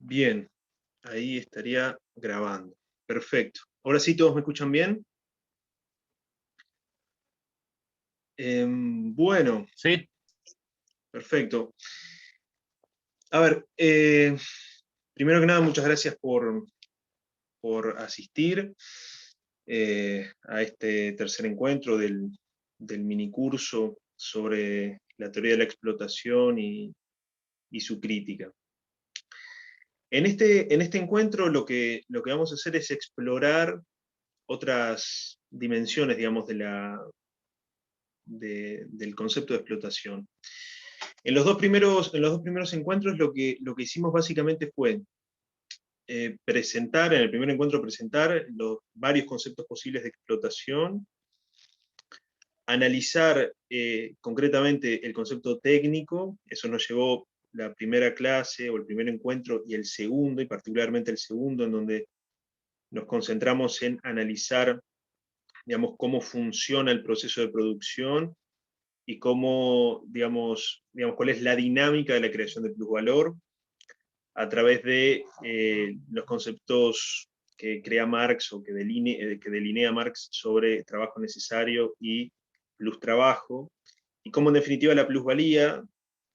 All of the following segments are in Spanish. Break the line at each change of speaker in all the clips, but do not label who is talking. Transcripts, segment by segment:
Bien, ahí estaría grabando. Perfecto. Ahora sí, ¿todos me escuchan bien? Bueno,
Sí,
perfecto. A ver, primero que nada, muchas gracias por asistir a este tercer encuentro del minicurso sobre la teoría de la explotación y su crítica. En este encuentro lo que vamos a hacer es explorar otras dimensiones, digamos, del concepto de explotación. En los dos primeros encuentros lo que hicimos básicamente fue presentar, en el primer encuentro presentar los varios conceptos posibles de explotación, analizar concretamente el concepto técnico. Eso nos llevó la primera clase o el primer encuentro y el segundo, y particularmente el segundo, en donde nos concentramos en analizar, digamos, cómo funciona el proceso de producción y cómo, digamos, cuál es la dinámica de la creación de plusvalor a través de los conceptos que crea Marx o que delinea Marx sobre trabajo necesario y plus trabajo, y cómo en definitiva la plusvalía,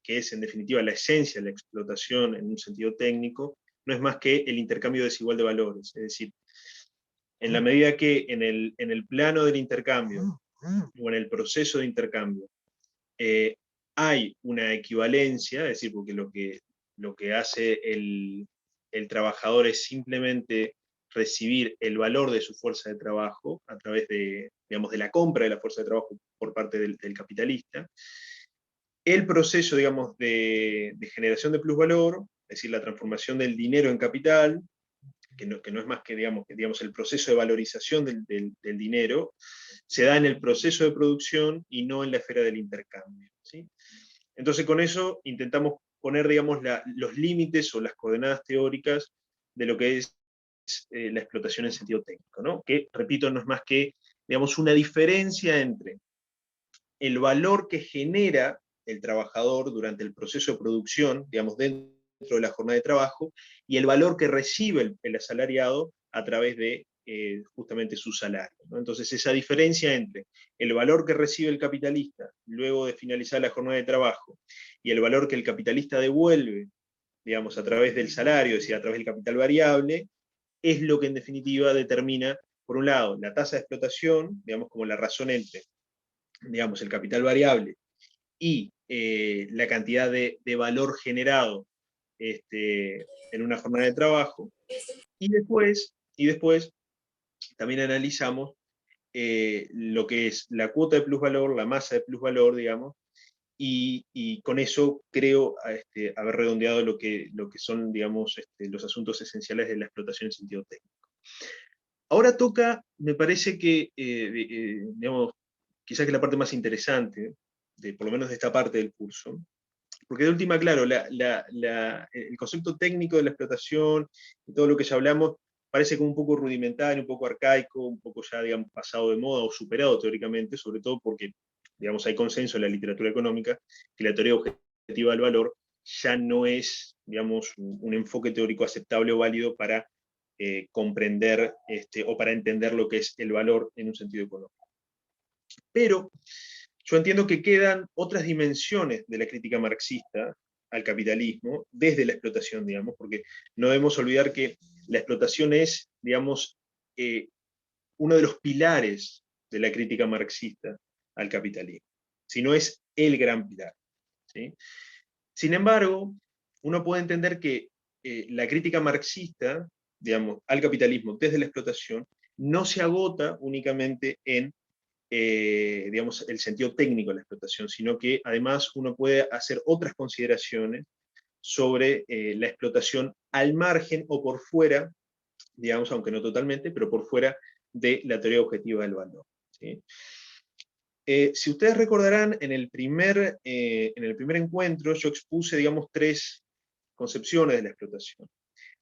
que es en definitiva la esencia de la explotación en un sentido técnico, no es más que el intercambio desigual de valores. Es decir, en la medida que en el plano del intercambio o en el proceso de intercambio eh, hay una equivalencia, es decir, porque lo que hace el trabajador es simplemente recibir el valor de su fuerza de trabajo a través de, digamos, de la compra de la fuerza de trabajo por parte del capitalista. El proceso, digamos, de generación de plusvalor, es decir, la transformación del dinero en capital, que no es más que, digamos, el proceso de valorización del dinero, se da en el proceso de producción y no en la esfera del intercambio, ¿sí? Entonces, con eso intentamos poner, digamos, los límites o las coordenadas teóricas de lo que es la explotación en sentido técnico, ¿no? Que, repito, no es más que, digamos, una diferencia entre el valor que genera el trabajador durante el proceso de producción, digamos, dentro de la jornada de trabajo, y el valor que recibe el asalariado a través de justamente su salario, ¿no? Entonces, esa diferencia entre el valor que recibe el capitalista luego de finalizar la jornada de trabajo y el valor que el capitalista devuelve, digamos, a través del salario, es decir, a través del capital variable, es lo que en definitiva determina, por un lado, la tasa de explotación, digamos, como la razón entre, digamos, el capital variable y la cantidad de valor generado en una jornada de trabajo. Y después también analizamos lo que es la cuota de plusvalor, la masa de plusvalor, digamos, y con eso creo haber redondeado lo que son, digamos, los asuntos esenciales de la explotación en sentido técnico. Ahora toca, me parece que, digamos, quizás que la parte más interesante, por lo menos de esta parte del curso, porque de última, claro, el concepto técnico de la explotación y todo lo que ya hablamos parece como un poco rudimentario, un poco arcaico, un poco ya, digamos, pasado de moda o superado teóricamente, sobre todo porque, digamos, hay consenso en la literatura económica que la teoría objetiva del valor ya no es, digamos, un enfoque teórico aceptable o válido para comprender o para entender lo que es el valor en un sentido económico. Pero yo entiendo que quedan otras dimensiones de la crítica marxista al capitalismo desde la explotación, digamos, porque no debemos olvidar que la explotación es, digamos, uno de los pilares de la crítica marxista al capitalismo, si no es el gran pilar, ¿sí? Sin embargo, uno puede entender que la crítica marxista, digamos, al capitalismo desde la explotación no se agota únicamente en digamos, el sentido técnico de la explotación, sino que además uno puede hacer otras consideraciones sobre la explotación al margen o por fuera, digamos, aunque no totalmente, pero por fuera de la teoría objetiva del valor, ¿sí? Si ustedes recordarán, en el primer encuentro yo expuse, digamos, tres concepciones de la explotación.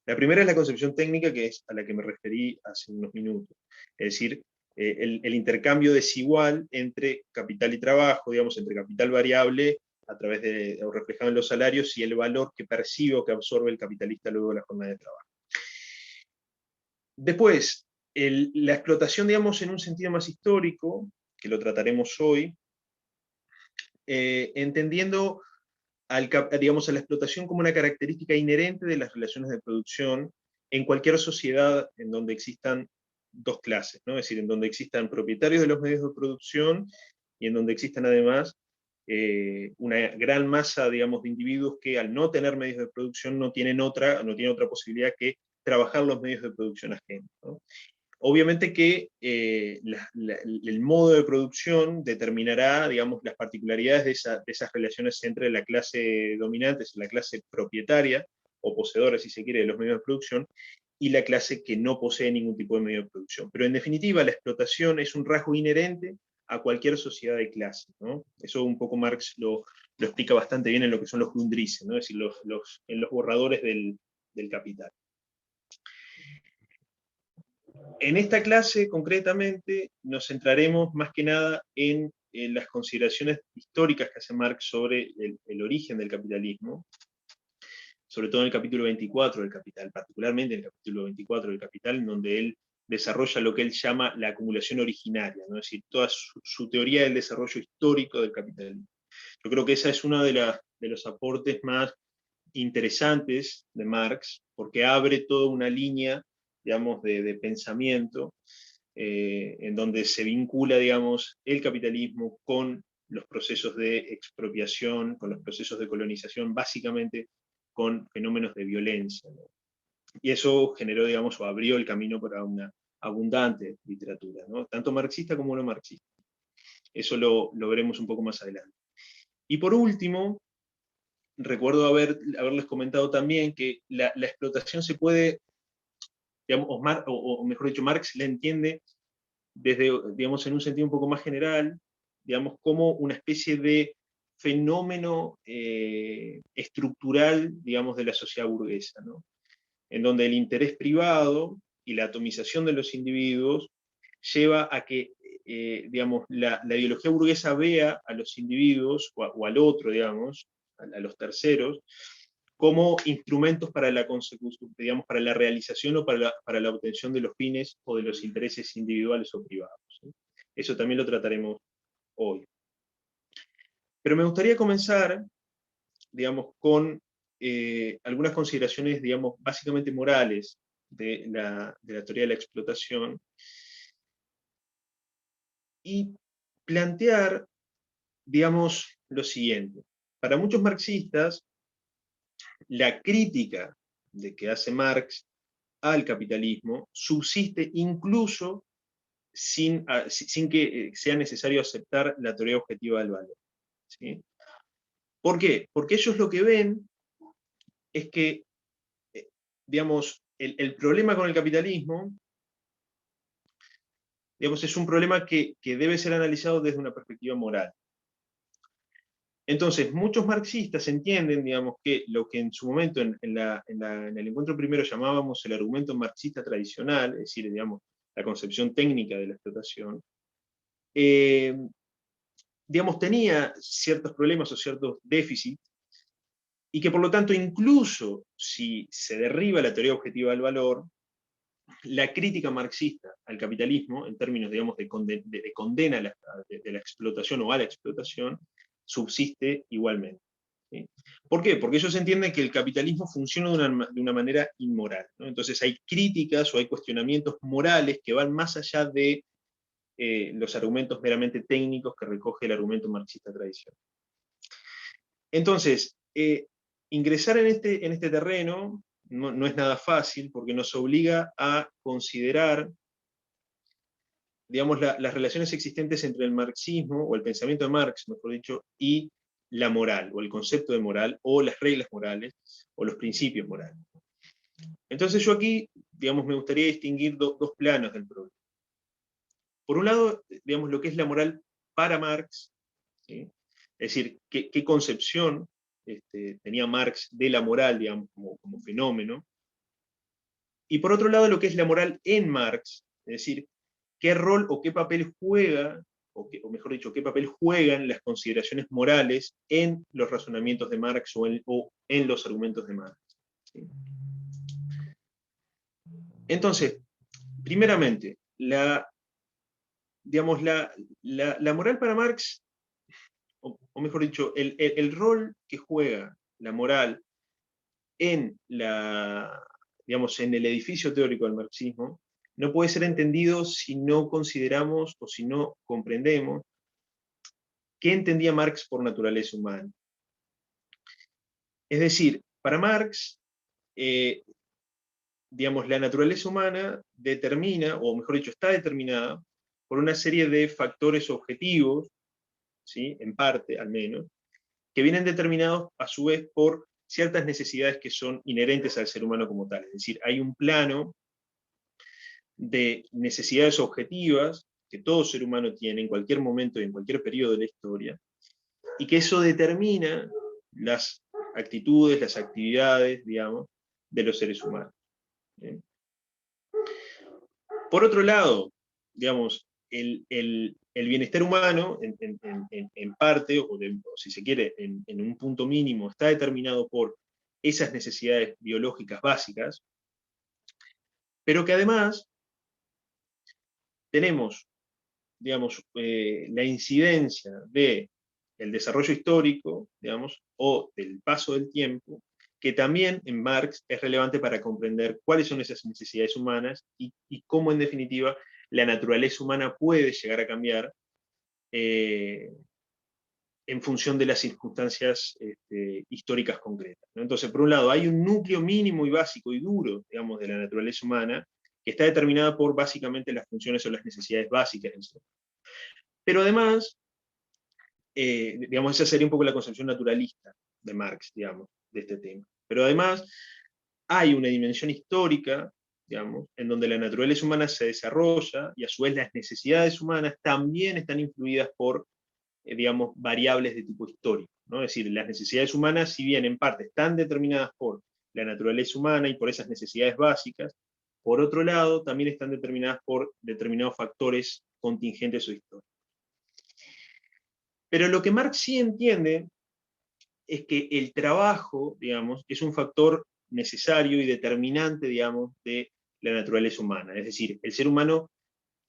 La primera es la concepción técnica, que es a la que me referí hace unos minutos, es decir, el intercambio desigual entre capital y trabajo, digamos, entre capital variable a través de, o reflejado en los salarios, y el valor que percibe o que absorbe el capitalista luego de la jornada de trabajo. Después, la explotación, digamos, en un sentido más histórico, que lo trataremos hoy, entendiendo digamos, a la explotación como una característica inherente de las relaciones de producción en cualquier sociedad en donde existan dos clases, ¿no? Es decir, en donde existan propietarios de los medios de producción y en donde existan además una gran masa, digamos, de individuos que al no tener medios de producción no tienen otra posibilidad que trabajar los medios de producción ajenos, ¿no? Obviamente que el modo de producción determinará, digamos, las particularidades de esas relaciones entre la clase dominante, la clase propietaria, o poseedora, si se quiere, de los medios de producción, y la clase que no posee ningún tipo de medio de producción. Pero en definitiva, la explotación es un rasgo inherente a cualquier sociedad de clase, ¿no? Eso un poco Marx lo explica bastante bien en lo que son los Grundrisse, ¿no? Es decir, en los borradores del Capital. En esta clase, concretamente, nos centraremos más que nada en las consideraciones históricas que hace Marx sobre el origen del capitalismo, sobre todo en el capítulo 24 del Capital, particularmente en el capítulo 24 del Capital, en donde él desarrolla lo que él llama la acumulación originaria, ¿no? Es decir, toda su teoría del desarrollo histórico del capitalismo. Yo creo que esa es uno de los aportes más interesantes de Marx, porque abre toda una línea, digamos, de pensamiento, en donde se vincula, digamos, el capitalismo con los procesos de expropiación, con los procesos de colonización, básicamente con fenómenos de violencia, ¿no? Y eso generó, digamos, o abrió el camino para una abundante literatura, ¿no? Tanto marxista como no marxista. Eso lo veremos un poco más adelante. Y por último, recuerdo haberles comentado también que la explotación se puede, digamos, o mejor dicho, Marx la entiende desde, digamos, en un sentido un poco más general, digamos, como una especie de fenómeno estructural, digamos, de la sociedad burguesa, ¿no? En donde el interés privado y la atomización de los individuos lleva a que, digamos, la ideología burguesa vea a los individuos, o al otro, digamos, a los terceros, como instrumentos para la consecución, digamos, para la realización o para la obtención de los fines o de los intereses individuales o privados, ¿sí? Eso también lo trataremos hoy. Pero me gustaría comenzar, digamos, con algunas consideraciones, digamos, básicamente morales de la teoría de la explotación, y plantear, digamos, lo siguiente. Para muchos marxistas, la crítica de que hace Marx al capitalismo subsiste incluso sin que sea necesario aceptar la teoría objetiva del valor, ¿sí? ¿Por qué? Porque ellos lo que ven es que, digamos, el problema con el capitalismo, digamos, es un problema que debe ser analizado desde una perspectiva moral. Entonces, muchos marxistas entienden, digamos, que lo que en su momento en el encuentro primero llamábamos el argumento marxista tradicional, es decir, digamos, la concepción técnica de la explotación, digamos, tenía ciertos problemas o ciertos déficits, y que por lo tanto, incluso si se derriba la teoría objetiva del valor, la crítica marxista al capitalismo, en términos, digamos, de condena de la explotación o a la explotación, subsiste igualmente, ¿sí? ¿Por qué? Porque ellos entienden que el capitalismo funciona de una manera inmoral, ¿no? Entonces hay críticas o hay cuestionamientos morales que van más allá de los argumentos meramente técnicos que recoge el argumento marxista tradicional. Entonces, ingresar en este terreno no es nada fácil, porque nos obliga a considerar, digamos, las relaciones existentes entre el marxismo, o el pensamiento de Marx, mejor dicho, y la moral, o el concepto de moral, o las reglas morales, o los principios morales. Entonces yo aquí, digamos, me gustaría distinguir dos planos del problema. Por un lado, digamos, lo que es la moral para Marx, ¿sí? Es decir, qué concepción tenía Marx de la moral, digamos, como fenómeno. Y por otro lado, lo que es la moral en Marx, es decir, qué rol o qué papel juega o mejor dicho, qué papel juegan las consideraciones morales en los razonamientos de Marx o en los argumentos de Marx. ¿Sí? Entonces, primeramente, digamos, la moral para Marx, o mejor dicho, el rol que juega la moral en, digamos, en el edificio teórico del marxismo, no puede ser entendido si no consideramos o si no comprendemos qué entendía Marx por naturaleza humana. Es decir, para Marx, digamos, la naturaleza humana determina, o mejor dicho, está determinada por una serie de factores objetivos, ¿sí? En parte al menos, que vienen determinados a su vez por ciertas necesidades que son inherentes al ser humano como tal. Es decir, hay un plano de necesidades objetivas que todo ser humano tiene en cualquier momento y en cualquier periodo de la historia, y que eso determina las actitudes, las actividades, digamos, de los seres humanos. ¿Bien? Por otro lado, digamos, el bienestar humano, en parte, o si se quiere, en un punto mínimo, está determinado por esas necesidades biológicas básicas, pero que además tenemos, digamos, la incidencia del desarrollo histórico, digamos, o del paso del tiempo, que también en Marx es relevante para comprender cuáles son esas necesidades humanas y cómo, en definitiva, la naturaleza humana puede llegar a cambiar en función de las circunstancias históricas concretas, ¿no? Entonces, por un lado, hay un núcleo mínimo y básico y duro, digamos, de la naturaleza humana, que está determinada por básicamente las funciones o las necesidades básicas del ser. Pero además, digamos, esa sería un poco la concepción naturalista de Marx, digamos, de este tema. Pero además, hay una dimensión histórica, digamos, en donde la naturaleza humana se desarrolla y a su vez las necesidades humanas también están influidas por, digamos, variables de tipo histórico, ¿no? Es decir, las necesidades humanas, si bien en parte están determinadas por la naturaleza humana y por esas necesidades básicas, por otro lado, también están determinadas por determinados factores contingentes o históricos. Pero lo que Marx sí entiende es que el trabajo, digamos, es un factor necesario y determinante, digamos, de la naturaleza humana. Es decir, el ser humano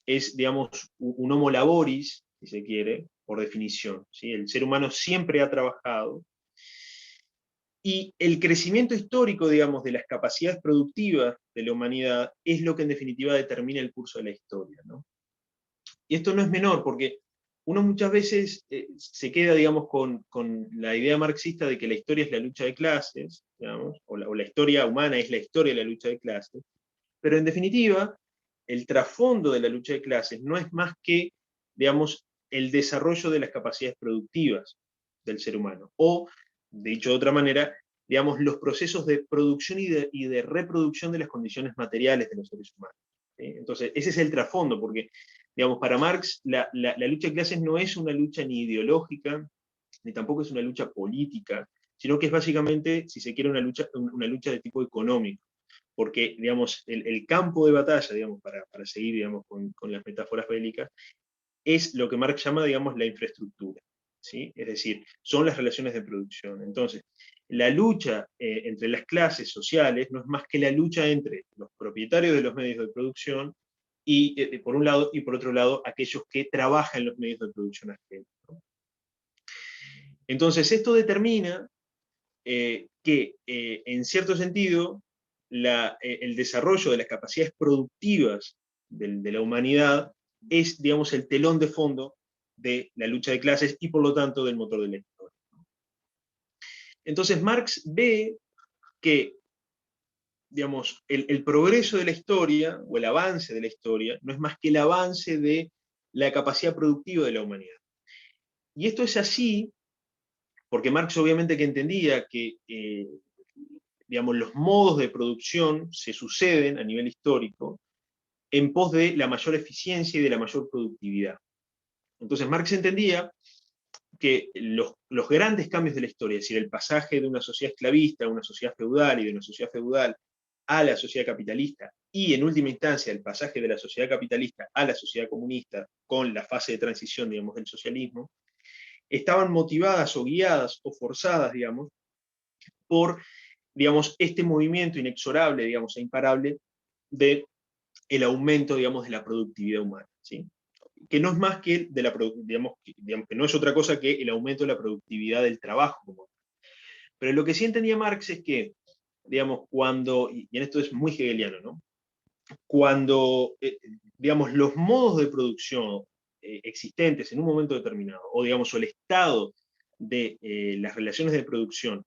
es, digamos, un homo laboris, si se quiere, por definición, ¿sí? El ser humano siempre ha trabajado, y el crecimiento histórico, digamos, de las capacidades productivas de la humanidad es lo que en definitiva determina el curso de la historia, ¿no? Y esto no es menor, porque uno muchas veces se queda, digamos, con la idea marxista de que la historia es la lucha de clases, digamos, o la historia humana es la historia de la lucha de clases, pero en definitiva, el trasfondo de la lucha de clases no es más que, digamos, el desarrollo de las capacidades productivas del ser humano, o, dicho de otra manera, digamos, los procesos de producción y de reproducción de las condiciones materiales de los seres humanos. ¿Sí? Entonces, ese es el trasfondo, porque, digamos, para Marx la lucha de clases no es una lucha ni ideológica, ni tampoco es una lucha política, sino que es básicamente, si se quiere, una lucha de tipo económico. Porque, digamos, el campo de batalla, digamos, para seguir, digamos, con las metáforas bélicas, es lo que Marx llama, digamos, la infraestructura, ¿sí? Es decir, son las relaciones de producción. Entonces, la lucha entre las clases sociales no es más que la lucha entre los propietarios de los medios de producción y, por un lado, y por otro lado, aquellos que trabajan en los medios de producción ajenos, ¿no? Entonces, esto determina que, en cierto sentido, el desarrollo de las capacidades productivas de la humanidad es, digamos, el telón de fondo de la lucha de clases y, por lo tanto, del motor de la historia. Entonces, Marx ve que, digamos, el progreso de la historia, o el avance de la historia, no es más que el avance de la capacidad productiva de la humanidad. Y esto es así porque Marx obviamente que entendía que digamos, los modos de producción se suceden a nivel histórico en pos de la mayor eficiencia y de la mayor productividad. Entonces Marx entendía que los grandes cambios de la historia, es decir, el pasaje de una sociedad esclavista a una sociedad feudal y de una sociedad feudal a la sociedad capitalista, y en última instancia el pasaje de la sociedad capitalista a la sociedad comunista con la fase de transición, digamos, del socialismo, estaban motivadas o guiadas o forzadas, digamos, por, digamos, este movimiento inexorable, digamos, e imparable de el aumento, digamos, de la productividad humana, ¿sí? Que no es más que, digamos, que no es otra cosa que el aumento de la productividad del trabajo. Pero lo que sí entendía Marx es que, digamos, cuando, y en esto es muy hegeliano, ¿no? Cuando, digamos, los modos de producción existentes en un momento determinado, o digamos, o el estado de las relaciones de producción,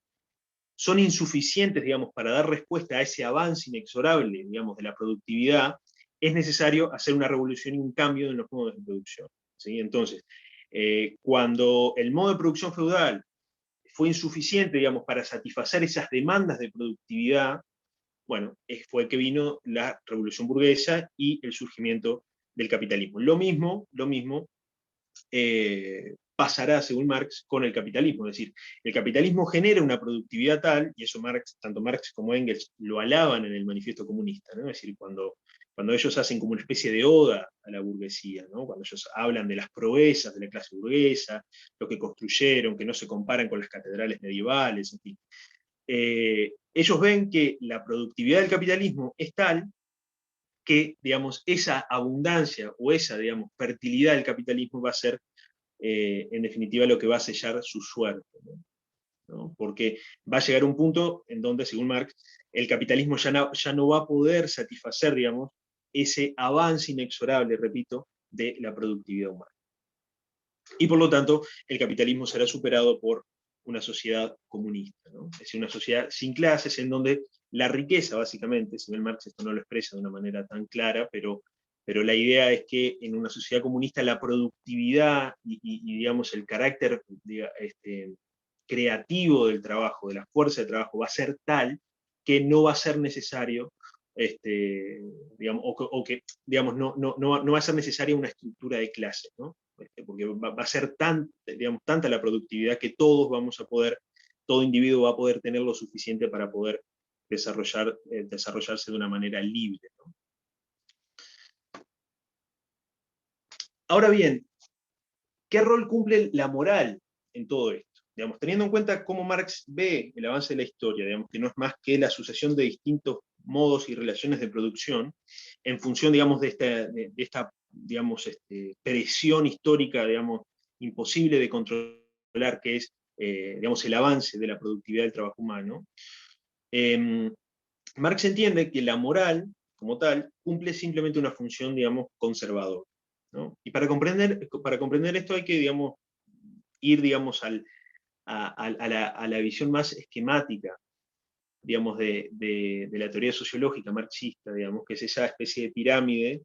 son insuficientes, digamos, para dar respuesta a ese avance inexorable, digamos, de la productividad, es necesario hacer una revolución y un cambio en los modos de producción, ¿sí? Entonces, cuando el modo de producción feudal fue insuficiente, digamos, para satisfacer esas demandas de productividad, bueno, fue que vino la revolución burguesa y el surgimiento del capitalismo. Lo mismo pasará, según Marx, con el capitalismo. Es decir, el capitalismo genera una productividad tal, y eso Marx, tanto Marx como Engels lo alaban en el manifiesto comunista, ¿no? Es decir, cuando ellos hacen como una especie de oda a la burguesía, ¿no? Cuando ellos hablan de las proezas de la clase burguesa, lo que construyeron, que no se comparan con las catedrales medievales, en fin. Ellos ven que la productividad del capitalismo es tal que, digamos, esa abundancia o esa, digamos, fertilidad del capitalismo va a ser, en definitiva, lo que va a sellar su suerte, ¿no? Porque va a llegar un punto en donde, según Marx, el capitalismo ya no va a poder satisfacer, digamos, ese avance inexorable, repito, de la productividad humana. Y por lo tanto, el capitalismo será superado por una sociedad comunista, ¿no? Es decir, una sociedad sin clases en donde la riqueza, básicamente, si bien Marx esto no lo expresa de una manera tan clara, pero la idea es que en una sociedad comunista la productividad y digamos, el carácter creativo del trabajo, de la fuerza de trabajo, va a ser tal que no va a ser necesario, digamos, o que digamos, no va a ser necesaria una estructura de clases, ¿no? Porque va a ser digamos, tanta la productividad que todos vamos a poder, todo individuo va a poder tener lo suficiente para poder desarrollarse de una manera libre, ¿no? Ahora bien, ¿qué rol cumple la moral en todo esto? Digamos, teniendo en cuenta cómo Marx ve el avance de la historia, digamos, que no es más que la sucesión de distintos modos y relaciones de producción, en función, digamos, de esta digamos, presión histórica, digamos, imposible de controlar, que es, digamos, el avance de la productividad del trabajo humano. Marx entiende que la moral, como tal, cumple simplemente una función, digamos, conservadora, ¿no? Y para comprender esto hay que, digamos, ir, digamos, a la visión más esquemática, digamos, de la teoría sociológica marxista, digamos, que es esa especie de pirámide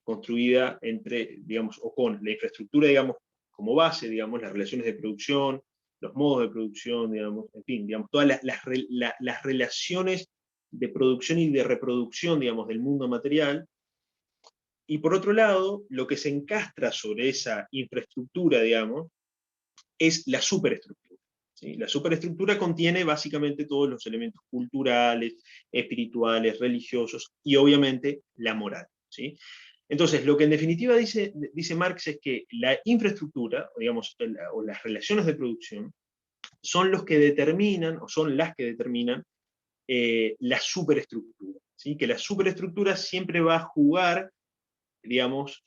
construida entre, digamos, o con la infraestructura, digamos, como base, digamos, las relaciones de producción, los modos de producción, digamos, en fin, digamos, todas las relaciones de producción y de reproducción, digamos, del mundo material. Y por otro lado, lo que se encastra sobre esa infraestructura, digamos, es la superestructura, ¿sí? La superestructura contiene básicamente todos los elementos culturales, espirituales, religiosos y obviamente la moral, ¿sí? Entonces, lo que en definitiva dice Marx es que la infraestructura, digamos, o las relaciones de producción, son los que determinan, o son las que determinan, la superestructura, ¿sí? Que la superestructura siempre va a jugar, digamos,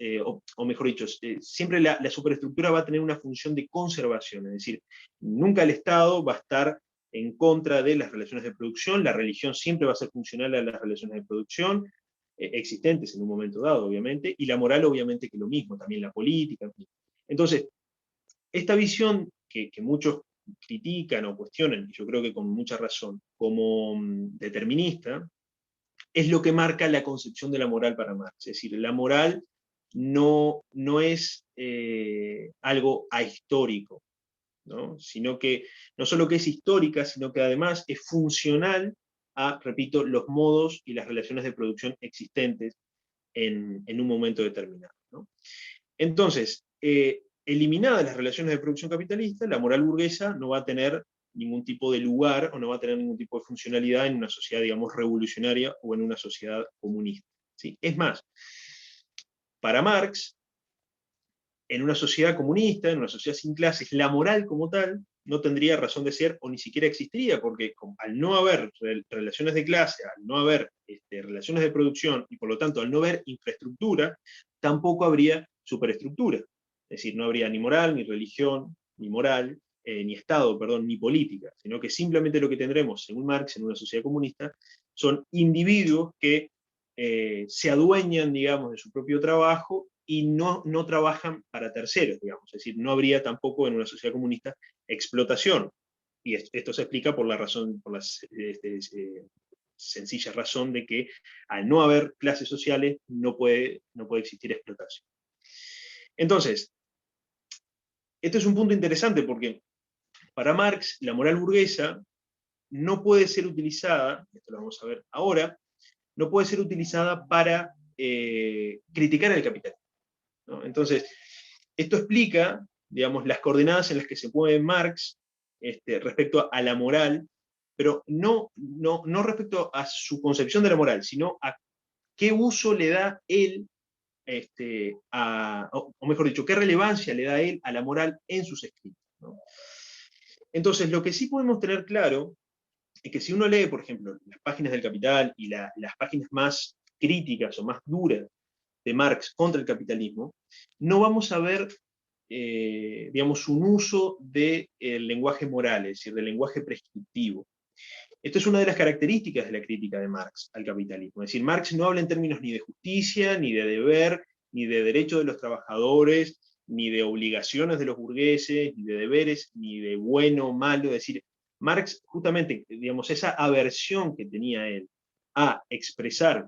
o mejor dicho, siempre la superestructura va a tener una función de conservación, es decir, nunca el Estado va a estar en contra de las relaciones de producción, la religión siempre va a ser funcional a las relaciones de producción, existentes en un momento dado, obviamente, y la moral, obviamente, que lo mismo, también la política, en fin. Entonces, esta visión que muchos critican o cuestionan, y yo creo que con mucha razón, como determinista, es lo que marca la concepción de la moral para Marx. Es decir, la moral no es algo ahistórico, ¿no? Sino que no solo que es histórica, sino que además es funcional a, repito, los modos y las relaciones de producción existentes en un momento determinado, ¿no? Entonces, eliminadas las relaciones de producción capitalista, la moral burguesa no va a tener ningún tipo de lugar o no va a tener ningún tipo de funcionalidad en una sociedad, digamos, revolucionaria o en una sociedad comunista, ¿sí? Es más, para Marx, en una sociedad comunista, en una sociedad sin clases, la moral como tal no tendría razón de ser o ni siquiera existiría, porque al no haber relaciones de clase, al no haber relaciones de producción, y por lo tanto al no haber infraestructura, tampoco habría superestructura. Es decir, no habría ni moral, ni religión, ni moral, ni Estado, perdón, ni política, sino que simplemente lo que tendremos, según Marx, en una sociedad comunista, son individuos que se adueñan, digamos, de su propio trabajo y no trabajan para terceros, digamos. Es decir, no habría tampoco en una sociedad comunista explotación. Y esto se explica por la razón, por la sencilla razón de que al no haber clases sociales no puede existir explotación. Entonces, este es un punto interesante porque para Marx la moral burguesa no puede ser utilizada, esto lo vamos a ver ahora, no puede ser utilizada para criticar al capitalismo, ¿no? Entonces, esto explica, digamos, las coordenadas en las que se mueve Marx respecto a la moral, pero no respecto a su concepción de la moral, sino a qué uso le da él, o mejor dicho, qué relevancia le da él a la moral en sus escritos, ¿no? Entonces, lo que sí podemos tener claro es que si uno lee, por ejemplo, las páginas del Capital y las páginas más críticas o más duras de Marx contra el capitalismo, no vamos a ver, digamos, un uso del lenguaje moral, es decir, del lenguaje prescriptivo. Esto es una de las características de la crítica de Marx al capitalismo. Es decir, Marx no habla en términos ni de justicia, ni de deber, ni de derechos de los trabajadores, ni de obligaciones de los burgueses, ni de deberes, ni de bueno o malo. Es decir, Marx, justamente, digamos, esa aversión que tenía él a expresar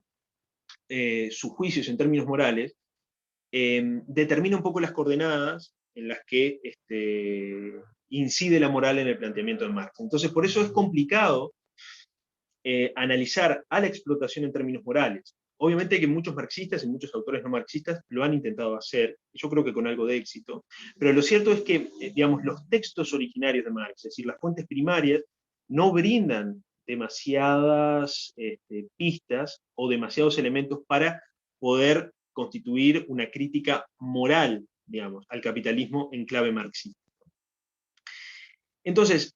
sus juicios en términos morales, determina un poco las coordenadas en las que incide la moral en el planteamiento de Marx. Entonces, por eso es complicado analizar a la explotación en términos morales. Obviamente que muchos marxistas y muchos autores no marxistas lo han intentado hacer, yo creo que con algo de éxito, pero lo cierto es que, digamos, los textos originarios de Marx, es decir, las fuentes primarias, no brindan demasiadas pistas o demasiados elementos para poder constituir una crítica moral, digamos, al capitalismo en clave marxista. Entonces,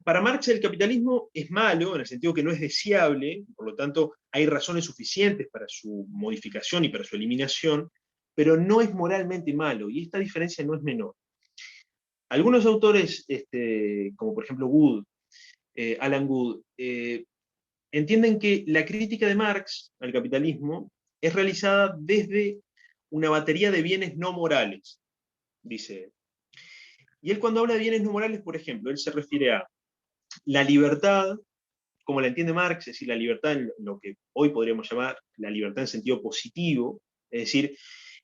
para Marx el capitalismo es malo, en el sentido que no es deseable, por lo tanto hay razones suficientes para su modificación y para su eliminación, pero no es moralmente malo, y esta diferencia no es menor. Algunos autores, como por ejemplo Wood, Alan Wood, entienden que la crítica de Marx al capitalismo es realizada desde una batería de bienes no morales, dice él. Y él cuando habla de bienes no morales, por ejemplo, él se refiere a la libertad, como la entiende Marx, es decir, la libertad en lo que hoy podríamos llamar la libertad en sentido positivo, es decir,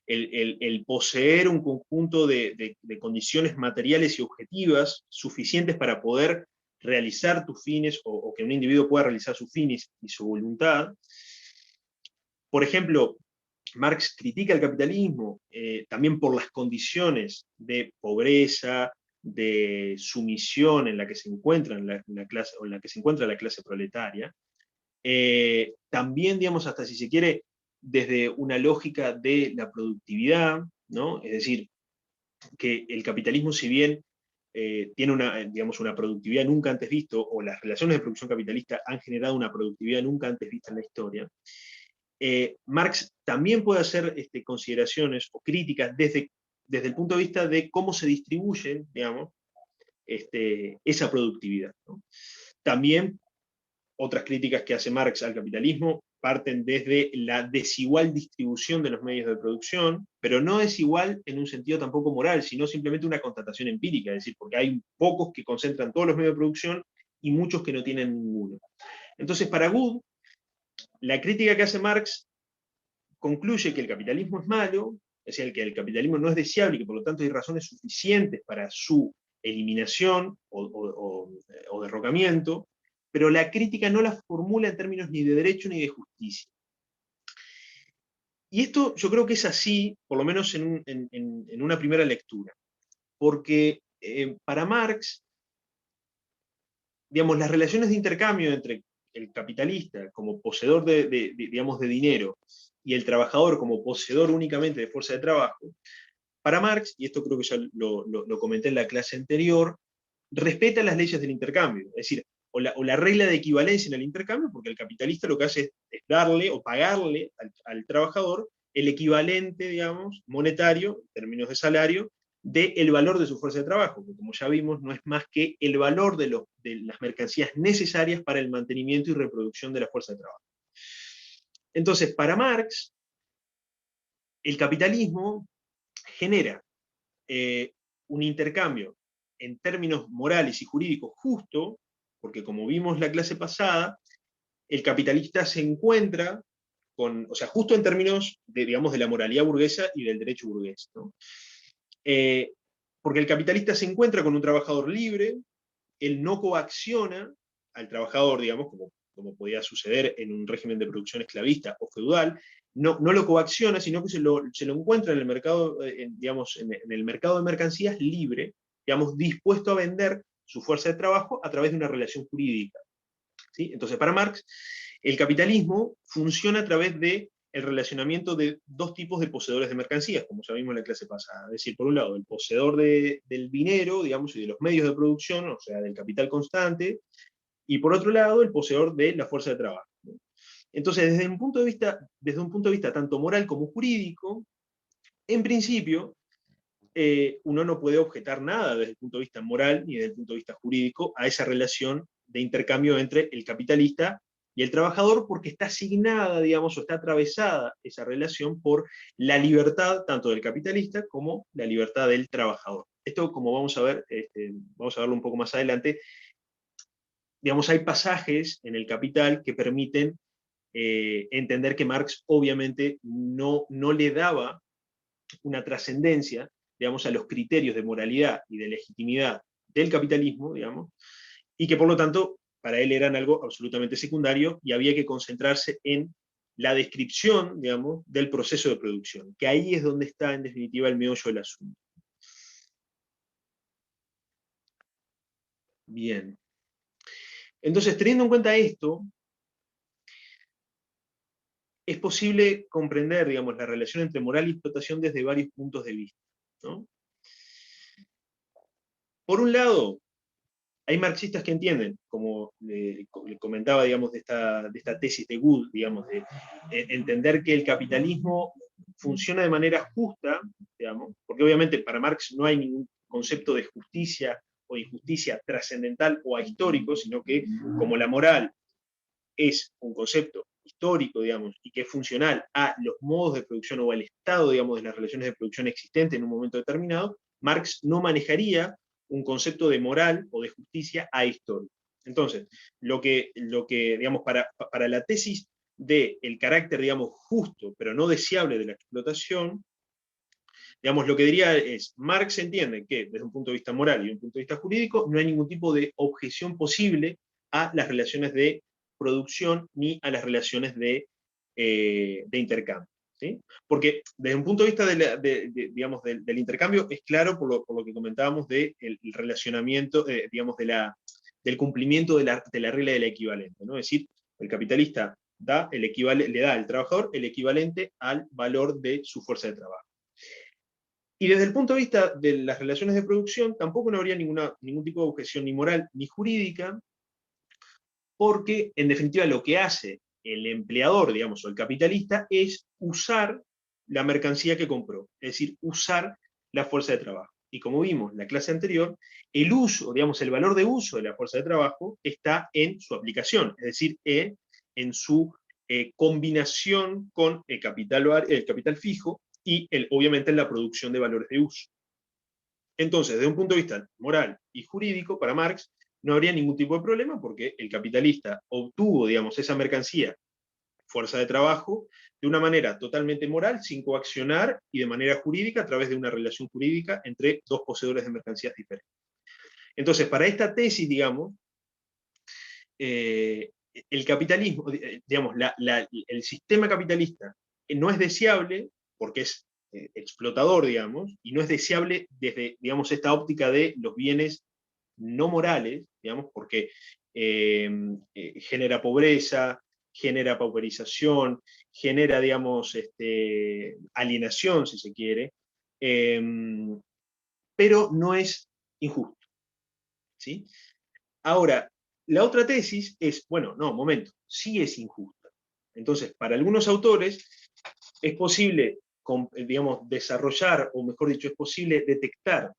el poseer un conjunto de condiciones materiales y objetivas suficientes para poder realizar tus fines, o que un individuo pueda realizar sus fines y su voluntad. Por ejemplo, Marx critica el capitalismo también por las condiciones de pobreza, de sumisión en la que se encuentra la clase, o en la que se encuentra la clase proletaria. También, digamos, hasta si se quiere, desde una lógica de la productividad, ¿no? Es decir, que el capitalismo, si bien tiene digamos, una productividad nunca antes visto, o las relaciones de producción capitalista han generado una productividad nunca antes vista en la historia, Marx también puede hacer consideraciones o críticas desde el punto de vista de cómo se distribuye, digamos, esa productividad, ¿no? También otras críticas que hace Marx al capitalismo parten desde la desigual distribución de los medios de producción, pero no desigual en un sentido tampoco moral, sino simplemente una constatación empírica, es decir, porque hay pocos que concentran todos los medios de producción y muchos que no tienen ninguno. Entonces, para Wood, la crítica que hace Marx concluye que el capitalismo es malo, es decir, que el capitalismo no es deseable y que por lo tanto hay razones suficientes para su eliminación o derrocamiento, pero la crítica no la formula en términos ni de derecho ni de justicia. Y esto yo creo que es así, por lo menos en una primera lectura, porque para Marx, digamos, las relaciones de intercambio entre el capitalista como poseedor digamos, de dinero y el trabajador como poseedor únicamente de fuerza de trabajo, para Marx, y esto creo que ya lo comenté en la clase anterior, respeta las leyes del intercambio, es decir, o la regla de equivalencia en el intercambio, porque el capitalista lo que hace es darle o pagarle al trabajador el equivalente, digamos, monetario, en términos de salario, del valor de su fuerza de trabajo, que como ya vimos no es más que el valor de las mercancías necesarias para el mantenimiento y reproducción de la fuerza de trabajo. Entonces, para Marx, el capitalismo genera un intercambio en términos morales y jurídicos justo, porque como vimos la clase pasada, el capitalista se encuentra con, o sea, justo en términos de, digamos, de la moralidad burguesa y del derecho burgués, ¿no? Porque el capitalista se encuentra con un trabajador libre, él no coacciona al trabajador, digamos, como podía suceder en un régimen de producción esclavista o feudal, no lo coacciona, sino que se lo encuentra en el mercado, digamos, en el mercado de mercancías libre, digamos, dispuesto a vender su fuerza de trabajo a través de una relación jurídica. ¿Sí? Entonces, para Marx, el capitalismo funciona a través de el relacionamiento de dos tipos de poseedores de mercancías, como ya vimos en la clase pasada. Es decir, por un lado, el poseedor del dinero, digamos, y de los medios de producción, o sea, del capital constante, y por otro lado, el poseedor de la fuerza de trabajo. Entonces, desde un punto de vista tanto moral como jurídico, en principio, uno no puede objetar nada desde el punto de vista moral ni desde el punto de vista jurídico a esa relación de intercambio entre el capitalista y el trabajador, porque está asignada, digamos, o está atravesada esa relación por la libertad tanto del capitalista como la libertad del trabajador. Esto, como vamos a ver, vamos a verlo un poco más adelante, digamos, hay pasajes en el Capital que permiten entender que Marx obviamente no le daba una trascendencia, digamos, a los criterios de moralidad y de legitimidad del capitalismo, digamos, y que por lo tanto para él eran algo absolutamente secundario y había que concentrarse en la descripción, digamos, del proceso de producción, que ahí es donde está en definitiva el meollo del asunto. Bien. Entonces, teniendo en cuenta esto, es posible comprender, digamos, la relación entre moral y explotación desde varios puntos de vista, ¿no? Por un lado, hay marxistas que entienden, como le comentaba, digamos, de esta tesis de Good, digamos, de entender que el capitalismo funciona de manera justa, digamos, porque obviamente para Marx no hay ningún concepto de justicia o injusticia trascendental o ahistórico, sino que como la moral es un concepto histórico, digamos, y que es funcional a los modos de producción o al estado, digamos, de las relaciones de producción existentes en un momento determinado, Marx no manejaría un concepto de moral o de justicia ahistórico. Entonces, digamos, para la tesis del carácter, digamos, justo, pero no deseable de la explotación, digamos, lo que diría es, Marx entiende que desde un punto de vista moral y un punto de vista jurídico no hay ningún tipo de objeción posible a las relaciones de producción ni a las relaciones de intercambio. ¿Sí? Porque desde un punto de vista digamos, del intercambio es claro por lo que comentábamos del relacionamiento, digamos, del cumplimiento de la regla de la equivalencia, ¿no? Es decir, el capitalista le da al trabajador el equivalente al valor de su fuerza de trabajo. Y desde el punto de vista de las relaciones de producción, tampoco no habría ningún tipo de objeción ni moral ni jurídica, porque en definitiva lo que hace el empleador, digamos, o el capitalista, es usar la mercancía que compró, es decir, usar la fuerza de trabajo. Y como vimos en la clase anterior, el uso, digamos, el valor de uso de la fuerza de trabajo está en su aplicación, es decir, en su combinación con el capital fijo y obviamente en la producción de valores de uso. Entonces, desde un punto de vista moral y jurídico, para Marx, no habría ningún tipo de problema porque el capitalista obtuvo, digamos, esa mercancía, fuerza de trabajo, de una manera totalmente moral, sin coaccionar y de manera jurídica, a través de una relación jurídica entre dos poseedores de mercancías diferentes. Entonces, para esta tesis, digamos, el capitalismo, digamos, el sistema capitalista no es deseable porque es explotador, digamos, y no es deseable desde, digamos, esta óptica de los bienes no morales, digamos, porque genera pobreza, genera pauperización, genera, digamos, alienación, si se quiere, pero no es injusto, ¿sí? Ahora, la otra tesis es, bueno, no, momento, sí es injusta. Entonces, para algunos autores es posible, digamos, desarrollar, o mejor dicho, es posible detectar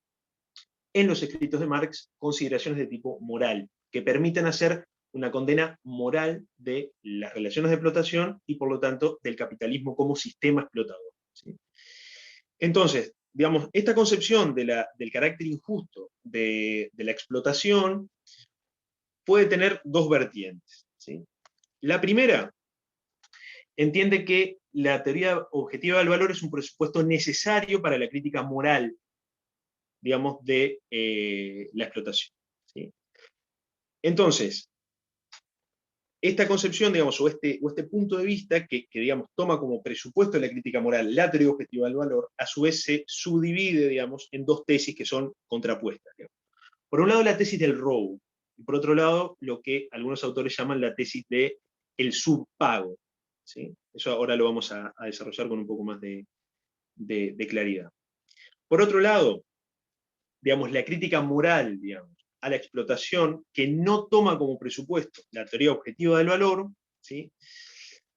en los escritos de Marx consideraciones de tipo moral, que permiten hacer una condena moral de las relaciones de explotación y, por lo tanto, del capitalismo como sistema explotador, ¿sí? Entonces, digamos, esta concepción del carácter injusto de la explotación puede tener dos vertientes, ¿sí? La primera entiende que la teoría objetiva del valor es un presupuesto necesario para la crítica moral, digamos, de la explotación, ¿sí? Entonces, esta concepción, digamos, o este punto de vista que, digamos, toma como presupuesto de la crítica moral la teoría objetiva del valor, a su vez se subdivide, digamos, en dos tesis que son contrapuestas, digamos. Por un lado, la tesis del robo, y por otro lado, lo que algunos autores llaman la tesis del subpago, ¿sí? Eso ahora lo vamos a desarrollar con un poco más de claridad. Por otro lado, digamos, la crítica moral, digamos, a la explotación, que no toma como presupuesto la teoría objetiva del valor, ¿sí?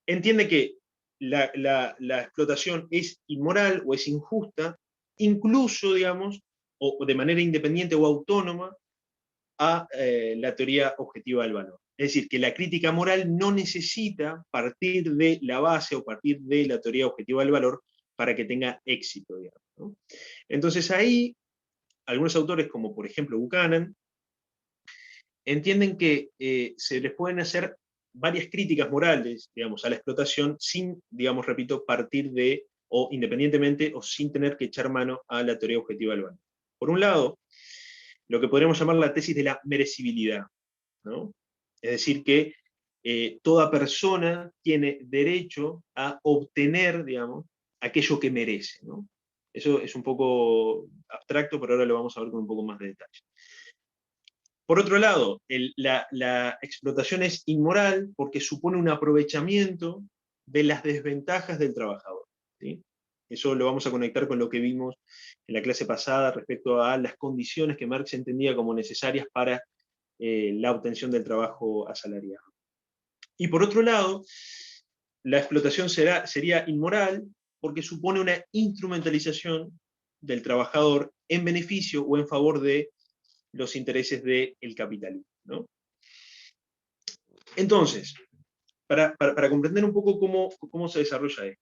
Entiende que la explotación es inmoral o es injusta, incluso, digamos, o de manera independiente o autónoma a la teoría objetiva del valor. Es decir, que la crítica moral no necesita partir de la base o partir de la teoría objetiva del valor para que tenga éxito, digamos, ¿no? Entonces ahí, algunos autores, como por ejemplo Buchanan, entienden que se les pueden hacer varias críticas morales, digamos, a la explotación sin, digamos, repito, partir de, o independientemente, o sin tener que echar mano a la teoría objetiva del valor. Por un lado, lo que podríamos llamar la tesis de la merecibilidad, ¿no? Es decir, que toda persona tiene derecho a obtener, digamos, aquello que merece, ¿no? Eso es un poco abstracto, pero ahora lo vamos a ver con un poco más de detalle. Por otro lado, la explotación es inmoral porque supone un aprovechamiento de las desventajas del trabajador, ¿sí? Eso lo vamos a conectar con lo que vimos en la clase pasada respecto a las condiciones que Marx entendía como necesarias para la obtención del trabajo asalariado. Y por otro lado, la explotación sería inmoral porque supone una instrumentalización del trabajador en beneficio o en favor de los intereses del capitalismo, ¿no? Entonces, para comprender un poco cómo se desarrolla esto,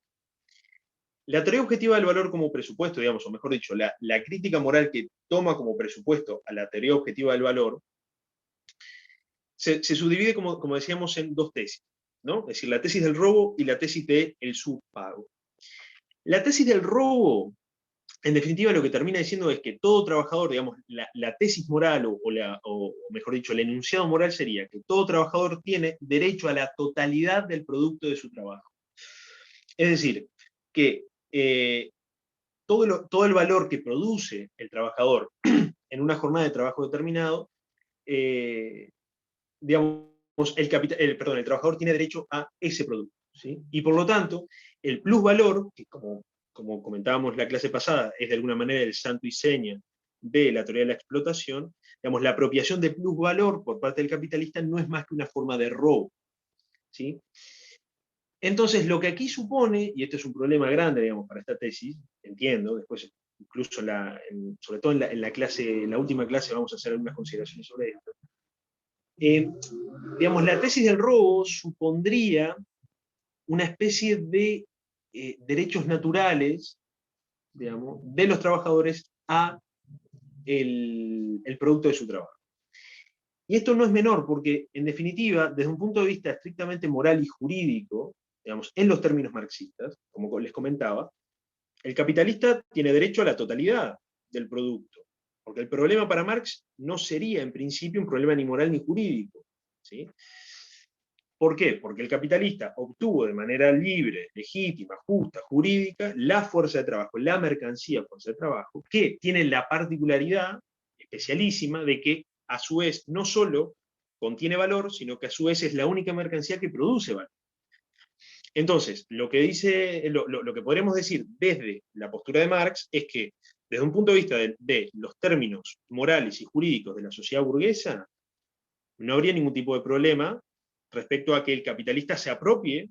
la teoría objetiva del valor como presupuesto, digamos, o mejor dicho, la crítica moral que toma como presupuesto a la teoría objetiva del valor, se subdivide, como decíamos, en dos tesis, ¿no? Es decir, la tesis del robo y la tesis del subpago. La tesis del robo, en definitiva, lo que termina diciendo es que todo trabajador, digamos, la tesis moral, o mejor dicho, el enunciado moral sería que todo trabajador tiene derecho a la totalidad del producto de su trabajo. Es decir, que todo el valor que produce el trabajador en una jornada de trabajo determinado, digamos, el trabajador tiene derecho a ese producto, ¿sí? Y por lo tanto, el plusvalor, que como comentábamos la clase pasada, es de alguna manera el santo y seña de la teoría de la explotación, digamos, la apropiación de plusvalor por parte del capitalista no es más que una forma de robo, ¿sí? Entonces, lo que aquí supone, y este es un problema grande, digamos, para esta tesis, entiendo, después incluso sobre todo en la última clase vamos a hacer algunas consideraciones sobre esto. Digamos, la tesis del robo supondría una especie de derechos naturales, digamos, de los trabajadores a el producto de su trabajo. Y esto no es menor porque, en definitiva, desde un punto de vista estrictamente moral y jurídico, digamos, en los términos marxistas, como les comentaba, el capitalista tiene derecho a la totalidad del producto, porque el problema para Marx no sería en principio un problema ni moral ni jurídico, ¿sí? ¿Por qué? Porque el capitalista obtuvo de manera libre, legítima, justa, jurídica, la fuerza de trabajo, la mercancía fuerza de trabajo, que tiene la particularidad especialísima de que a su vez no solo contiene valor, sino que a su vez es la única mercancía que produce valor. Entonces, lo que podríamos decir desde la postura de Marx es que, desde un punto de vista de los términos morales y jurídicos de la sociedad burguesa, no habría ningún tipo de problema respecto a que el capitalista se apropie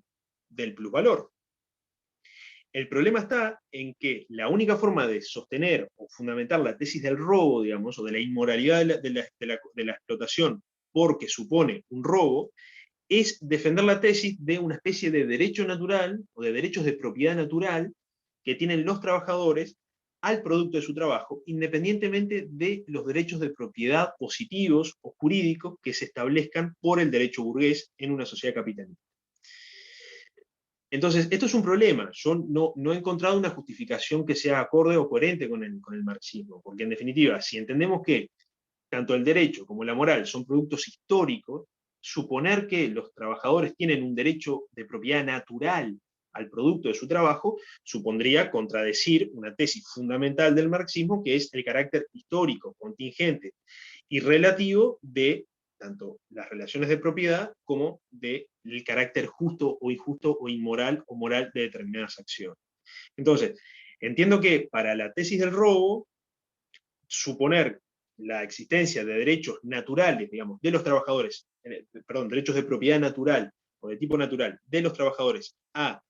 del plusvalor. El problema está en que la única forma de sostener o fundamentar la tesis del robo, digamos, o de la inmoralidad de la explotación porque supone un robo, es defender la tesis de una especie de derecho natural o de derechos de propiedad natural que tienen los trabajadores al producto de su trabajo, independientemente de los derechos de propiedad positivos o jurídicos que se establezcan por el derecho burgués en una sociedad capitalista. Entonces, esto es un problema. Yo no he encontrado una justificación que sea acorde o coherente con el marxismo, porque en definitiva, si entendemos que tanto el derecho como la moral son productos históricos, suponer que los trabajadores tienen un derecho de propiedad natural al producto de su trabajo supondría contradecir una tesis fundamental del marxismo, que es el carácter histórico, contingente y relativo de tanto las relaciones de propiedad como del carácter justo o injusto o inmoral o moral de determinadas acciones. Entonces, entiendo que para la tesis del robo, suponer la existencia de derechos naturales, digamos, de los trabajadores, derechos de propiedad natural o de tipo natural de los trabajadores a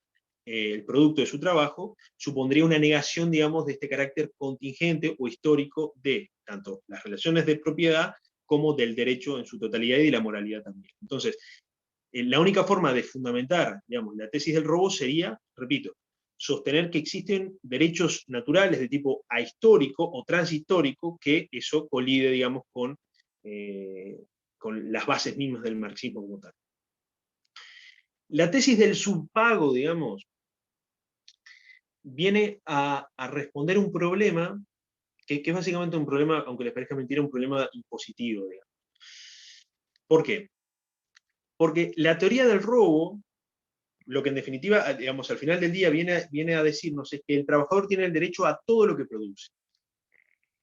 el producto de su trabajo, supondría una negación, digamos, de este carácter contingente o histórico de tanto las relaciones de propiedad como del derecho en su totalidad y de la moralidad también. Entonces, la única forma de fundamentar, digamos, la tesis del robo sería, repito, sostener que existen derechos naturales de tipo ahistórico o transhistórico, que eso colide, digamos, con las bases mismas del marxismo como tal. La tesis del subpago, digamos, viene a responder un problema que es básicamente un problema, aunque les parezca mentira, un problema impositivo, digamos. ¿Por qué? Porque la teoría del robo, lo que en definitiva, digamos, al final del día viene a decirnos es que el trabajador tiene el derecho a todo lo que produce.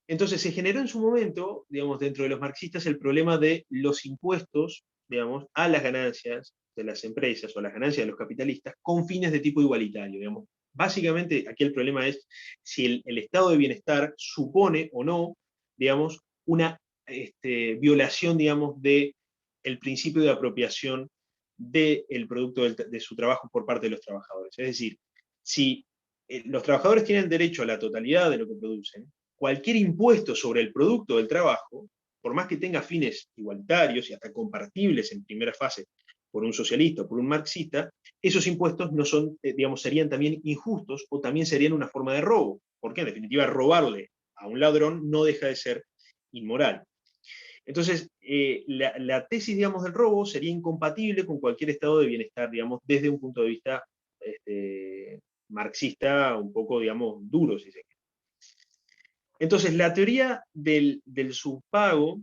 Entonces se generó en su momento, digamos, dentro de los marxistas el problema de los impuestos, digamos, a las ganancias de las empresas o a las ganancias de los capitalistas con fines de tipo igualitario, digamos. Básicamente aquí el problema es si el estado de bienestar supone o no, digamos, una violación, digamos, del principio de apropiación del producto de su trabajo por parte de los trabajadores. Es decir, si los trabajadores tienen derecho a la totalidad de lo que producen, cualquier impuesto sobre el producto del trabajo, por más que tenga fines igualitarios y hasta compartibles en primera fase por un socialista o por un marxista, esos impuestos no son, digamos, serían también injustos o también serían una forma de robo, porque en definitiva robarle a un ladrón no deja de ser inmoral. Entonces, la tesis, digamos, del robo sería incompatible con cualquier estado de bienestar, digamos, desde un punto de vista marxista, un poco, digamos, duro, si se quiere. Entonces, la teoría del subpago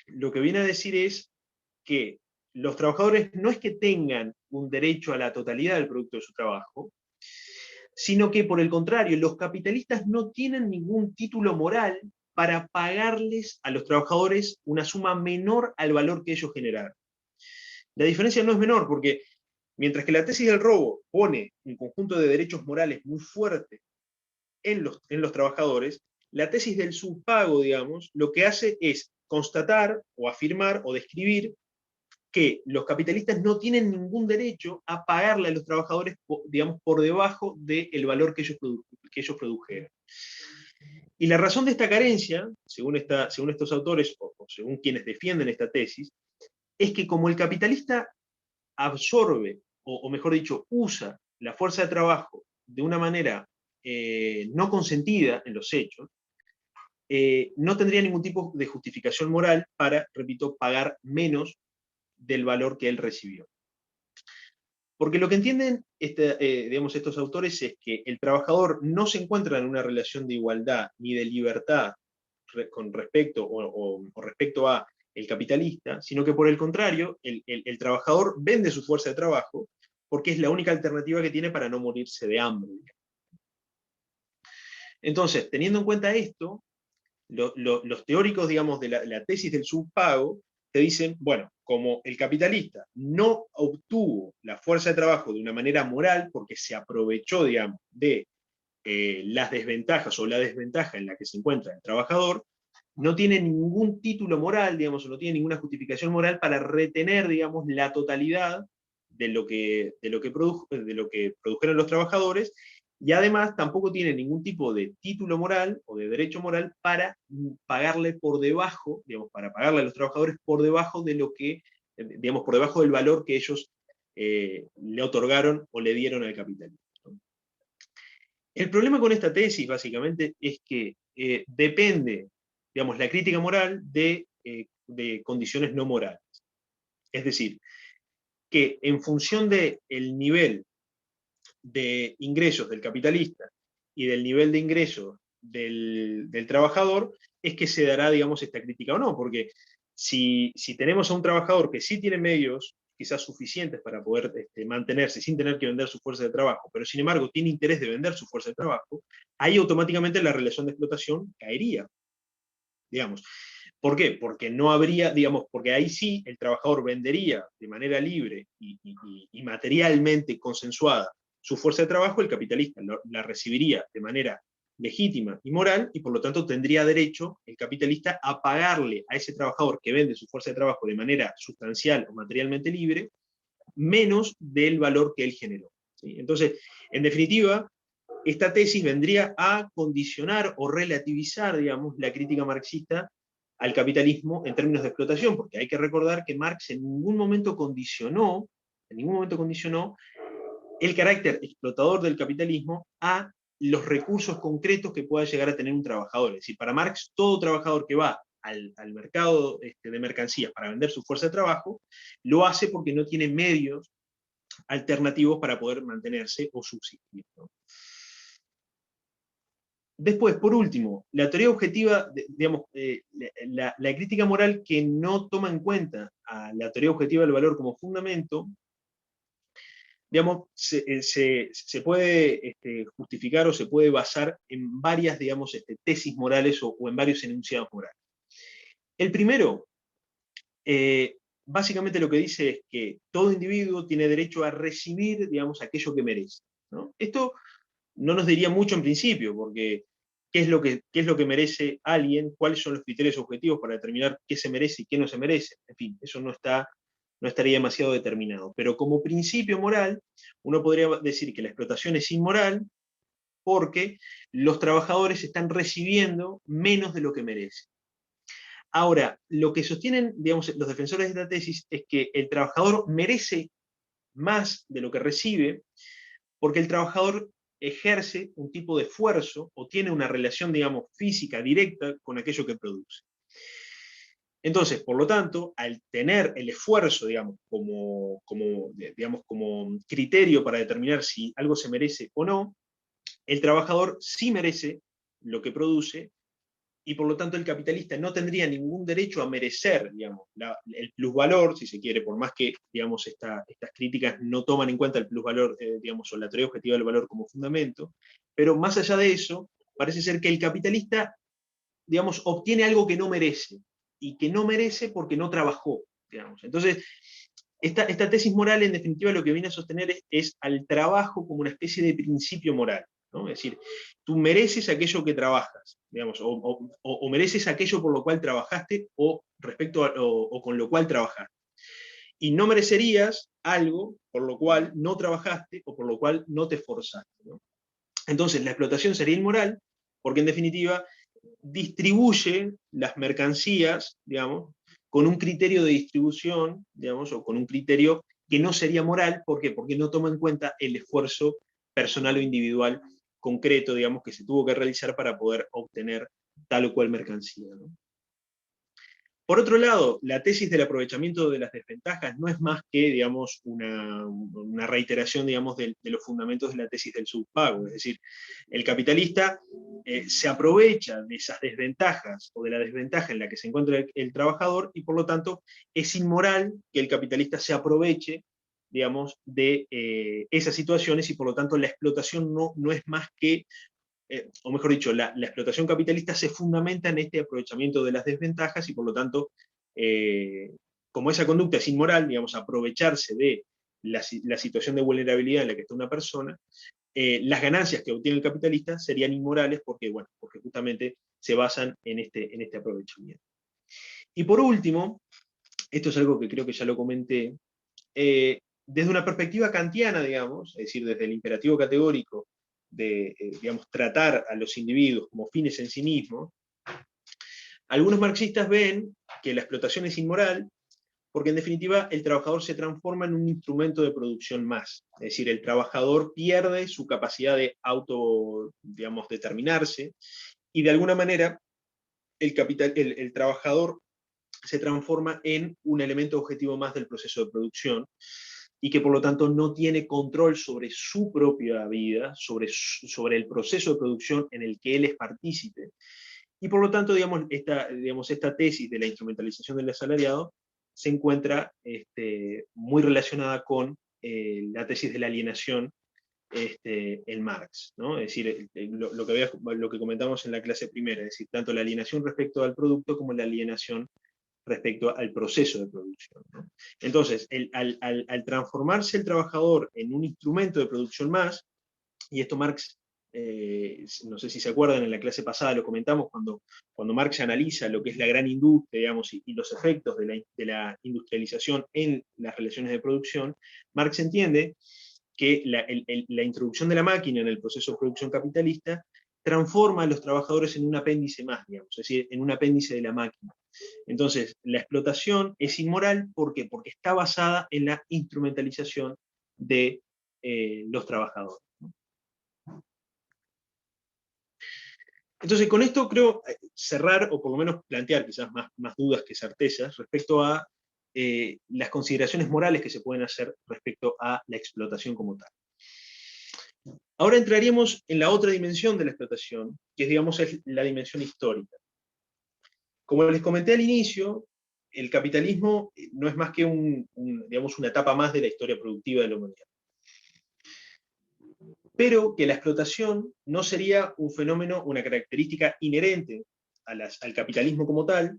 lo que viene a decir es que los trabajadores no es que tengan un derecho a la totalidad del producto de su trabajo, sino que por el contrario, los capitalistas no tienen ningún título moral para pagarles a los trabajadores una suma menor al valor que ellos generaron. La diferencia no es menor, porque mientras que la tesis del robo pone un conjunto de derechos morales muy fuertes en los trabajadores, la tesis del subpago, digamos, lo que hace es constatar o afirmar o describir que los capitalistas no tienen ningún derecho a pagarle a los trabajadores, digamos, por debajo del valor que ellos produjeron. Y la razón de esta carencia, según estos autores, o según quienes defienden esta tesis, es que como el capitalista absorbe, o mejor dicho, usa la fuerza de trabajo de una manera no consentida en los hechos, no tendría ningún tipo de justificación moral para, repito, pagar menos del valor que él recibió. Porque lo que entienden digamos, estos autores es que el trabajador no se encuentra en una relación de igualdad ni de libertad con respecto o respecto a el capitalista, sino que por el contrario, el trabajador vende su fuerza de trabajo porque es la única alternativa que tiene para no morirse de hambre. Entonces, teniendo en cuenta esto, los teóricos, digamos, de la tesis del subpago te dicen, bueno, como el capitalista no obtuvo la fuerza de trabajo de una manera moral, porque se aprovechó, digamos, de las desventajas o la desventaja en la que se encuentra el trabajador, no tiene ningún título moral, digamos, o no tiene ninguna justificación moral para retener, digamos, la totalidad de lo que produjeron los trabajadores, y además tampoco tiene ningún tipo de título moral o de derecho moral para pagarle por debajo, digamos, para pagarle a los trabajadores por debajo de lo que, digamos, por debajo del valor que ellos le otorgaron o le dieron al capitalismo. El problema con esta tesis, básicamente, es que depende, digamos, la crítica moral de condiciones no morales. Es decir, que en función del nivel de ingresos del capitalista y del nivel de ingresos del trabajador, es que se dará, digamos, esta crítica o no, porque si tenemos a un trabajador que sí tiene medios quizás suficientes para poder mantenerse sin tener que vender su fuerza de trabajo, pero sin embargo tiene interés de vender su fuerza de trabajo, ahí automáticamente la relación de explotación caería, digamos. ¿Por qué? Porque no habría, digamos, porque ahí sí el trabajador vendería de manera libre y materialmente consensuada su fuerza de trabajo, el capitalista la recibiría de manera legítima y moral, y por lo tanto tendría derecho el capitalista a pagarle a ese trabajador que vende su fuerza de trabajo de manera sustancial o materialmente libre, menos del valor que él generó. ¿Sí? Entonces, en definitiva, esta tesis vendría a condicionar o relativizar, digamos, la crítica marxista al capitalismo en términos de explotación, porque hay que recordar que Marx en ningún momento condicionó el carácter explotador del capitalismo a los recursos concretos que pueda llegar a tener un trabajador. Es decir, para Marx, todo trabajador que va al mercado de mercancías para vender su fuerza de trabajo, lo hace porque no tiene medios alternativos para poder mantenerse o subsistir, ¿no? Después, por último, la teoría objetiva, digamos, la crítica moral que no toma en cuenta a la teoría objetiva del valor como fundamento, digamos, se puede justificar o se puede basar en varias, digamos, tesis morales o en varios enunciados morales. El primero, básicamente lo que dice es que todo individuo tiene derecho a recibir, digamos, aquello que merece, ¿no? Esto no nos diría mucho en principio, porque ¿qué es lo que merece alguien? ¿Cuáles son los criterios objetivos para determinar qué se merece y qué no se merece? En fin, eso no estaría demasiado determinado. Pero como principio moral, uno podría decir que la explotación es inmoral porque los trabajadores están recibiendo menos de lo que merecen. Ahora, lo que sostienen, digamos, los defensores de esta tesis es que el trabajador merece más de lo que recibe porque el trabajador ejerce un tipo de esfuerzo o tiene una relación, digamos, física directa con aquello que produce. Entonces, por lo tanto, al tener el esfuerzo, digamos, como criterio para determinar si algo se merece o no, el trabajador sí merece lo que produce, y por lo tanto el capitalista no tendría ningún derecho a merecer, digamos, el plusvalor, si se quiere, por más que, digamos, estas críticas no toman en cuenta el plusvalor, digamos, o la teoría objetiva del valor como fundamento, pero más allá de eso, parece ser que el capitalista, digamos, obtiene algo que no merece, y que no merece porque no trabajó, digamos. Entonces, esta tesis moral, en definitiva, lo que viene a sostener es al trabajo como una especie de principio moral, ¿no? Es decir, tú mereces aquello que trabajas, digamos, o mereces aquello por lo cual trabajaste o con lo cual trabajaste. Y no merecerías algo por lo cual no trabajaste o por lo cual no te esforzaste, ¿no? Entonces, la explotación sería inmoral porque, en definitiva, distribuye las mercancías, digamos, con un criterio de distribución, digamos, o con un criterio que no sería moral. ¿Por qué? Porque no toma en cuenta el esfuerzo personal o individual concreto, digamos, que se tuvo que realizar para poder obtener tal o cual mercancía, ¿no? Por otro lado, la tesis del aprovechamiento de las desventajas no es más que, digamos, una reiteración, digamos, de los fundamentos de la tesis del subpago. Es decir, el capitalista se aprovecha de esas desventajas o de la desventaja en la que se encuentra el trabajador, y por lo tanto es inmoral que el capitalista se aproveche, digamos, de esas situaciones, y por lo tanto la explotación no es más que o mejor dicho, la explotación capitalista se fundamenta en este aprovechamiento de las desventajas, y por lo tanto como esa conducta es inmoral, digamos, aprovecharse de la situación de vulnerabilidad en la que está una persona, las ganancias que obtiene el capitalista serían inmorales porque, bueno, porque justamente se basan en este aprovechamiento. Y por último, esto es algo que creo que ya lo comenté, desde una perspectiva kantiana, digamos, es decir, desde el imperativo categórico de, digamos, tratar a los individuos como fines en sí mismos, algunos marxistas ven que la explotación es inmoral porque en definitiva el trabajador se transforma en un instrumento de producción más. Es decir, el trabajador pierde su capacidad de digamos, determinarse, y de alguna manera el trabajador se transforma en un elemento objetivo más del proceso de producción, y que por lo tanto no tiene control sobre su propia vida, sobre el proceso de producción en el que él es partícipe. Y por lo tanto, digamos, esta tesis de la instrumentalización del asalariado se encuentra muy relacionada con la tesis de la alienación en Marx, ¿no? Es decir, lo que comentamos en la clase primera, es decir, tanto la alienación respecto al producto como la alienación respecto al proceso de producción, ¿no? Entonces, al transformarse el trabajador en un instrumento de producción más, y esto Marx, no sé si se acuerdan, en la clase pasada lo comentamos, cuando Marx analiza lo que es la gran industria, digamos, y los efectos de la industrialización en las relaciones de producción, Marx entiende que la introducción de la máquina en el proceso de producción capitalista transforma a los trabajadores en un apéndice más, digamos, es decir, en un apéndice de la máquina. Entonces, la explotación es inmoral, ¿por qué? Porque está basada en la instrumentalización de los trabajadores. Entonces, con esto creo cerrar, o por lo menos plantear quizás más dudas que certezas, respecto a las consideraciones morales que se pueden hacer respecto a la explotación como tal. Ahora entraríamos en la otra dimensión de la explotación, que es, digamos, es la dimensión histórica. Como les comenté al inicio, el capitalismo no es más que digamos, una etapa más de la historia productiva de la humanidad. Pero que la explotación no sería un fenómeno, una característica inherente al capitalismo como tal,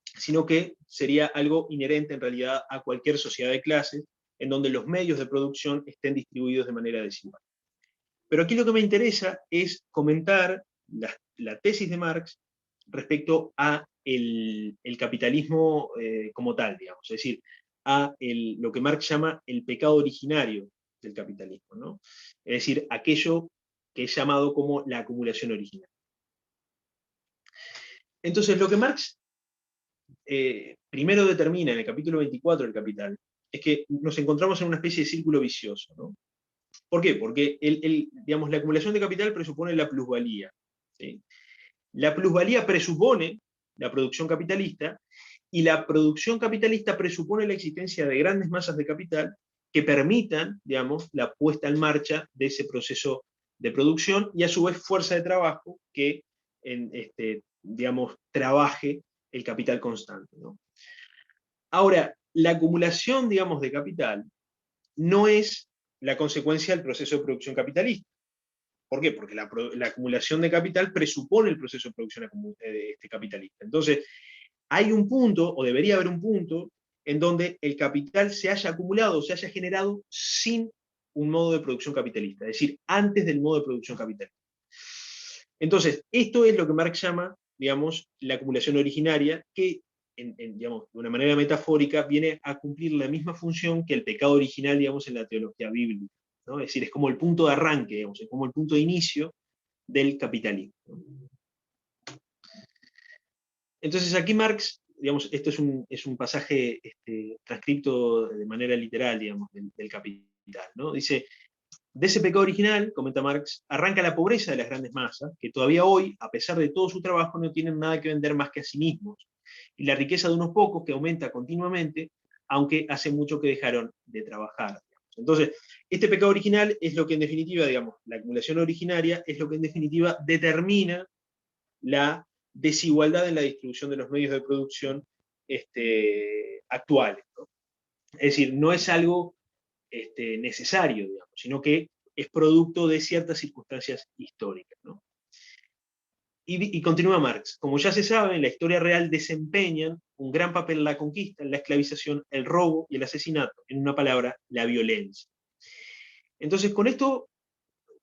sino que sería algo inherente en realidad a cualquier sociedad de clases en donde los medios de producción estén distribuidos de manera desigual. Pero aquí lo que me interesa es comentar la tesis de Marx respecto a el capitalismo como tal, digamos, es decir, a lo que Marx llama el pecado originario del capitalismo, ¿no? Es decir, aquello que es llamado como la acumulación original. Entonces, lo que Marx primero determina en el capítulo 24 del Capital es que nos encontramos en una especie de círculo vicioso, ¿no? ¿Por qué? Porque digamos, la acumulación de capital presupone la plusvalía, ¿sí? La plusvalía presupone la producción capitalista, y la producción capitalista presupone la existencia de grandes masas de capital que permitan, digamos, la puesta en marcha de ese proceso de producción, y a su vez fuerza de trabajo que, digamos, trabaje el capital constante, ¿no? Ahora, la acumulación, digamos, de capital no es la consecuencia del proceso de producción capitalista. ¿Por qué? Porque la acumulación de capital presupone el proceso de producción capitalista. Entonces, hay un punto, o debería haber un punto, en donde el capital se haya acumulado, se haya generado sin un modo de producción capitalista, es decir, antes del modo de producción capitalista. Entonces, esto es lo que Marx llama, digamos, la acumulación originaria, que, digamos, de una manera metafórica, viene a cumplir la misma función que el pecado original, digamos, en la teología bíblica, ¿no? Es decir, es como el punto de arranque, digamos, es como el punto de inicio del capitalismo, ¿no? Entonces aquí Marx, digamos, esto es un pasaje transcripto de manera literal, digamos, del Capital, ¿no? Dice: de ese pecado original, comenta Marx, arranca la pobreza de las grandes masas, que todavía hoy, a pesar de todo su trabajo, no tienen nada que vender más que a sí mismos, y la riqueza de unos pocos que aumenta continuamente, aunque hace mucho que dejaron de trabajar. Entonces, este pecado original es lo que en definitiva, digamos, la acumulación originaria es lo que en definitiva determina la desigualdad en la distribución de los medios de producción actuales, ¿no? Es decir, no es algo necesario, digamos, sino que es producto de ciertas circunstancias históricas, ¿no? Y continúa Marx: como ya se sabe, en la historia real desempeñan un gran papel en la conquista, en la esclavización, el robo y el asesinato, en una palabra, la violencia. Entonces, con esto,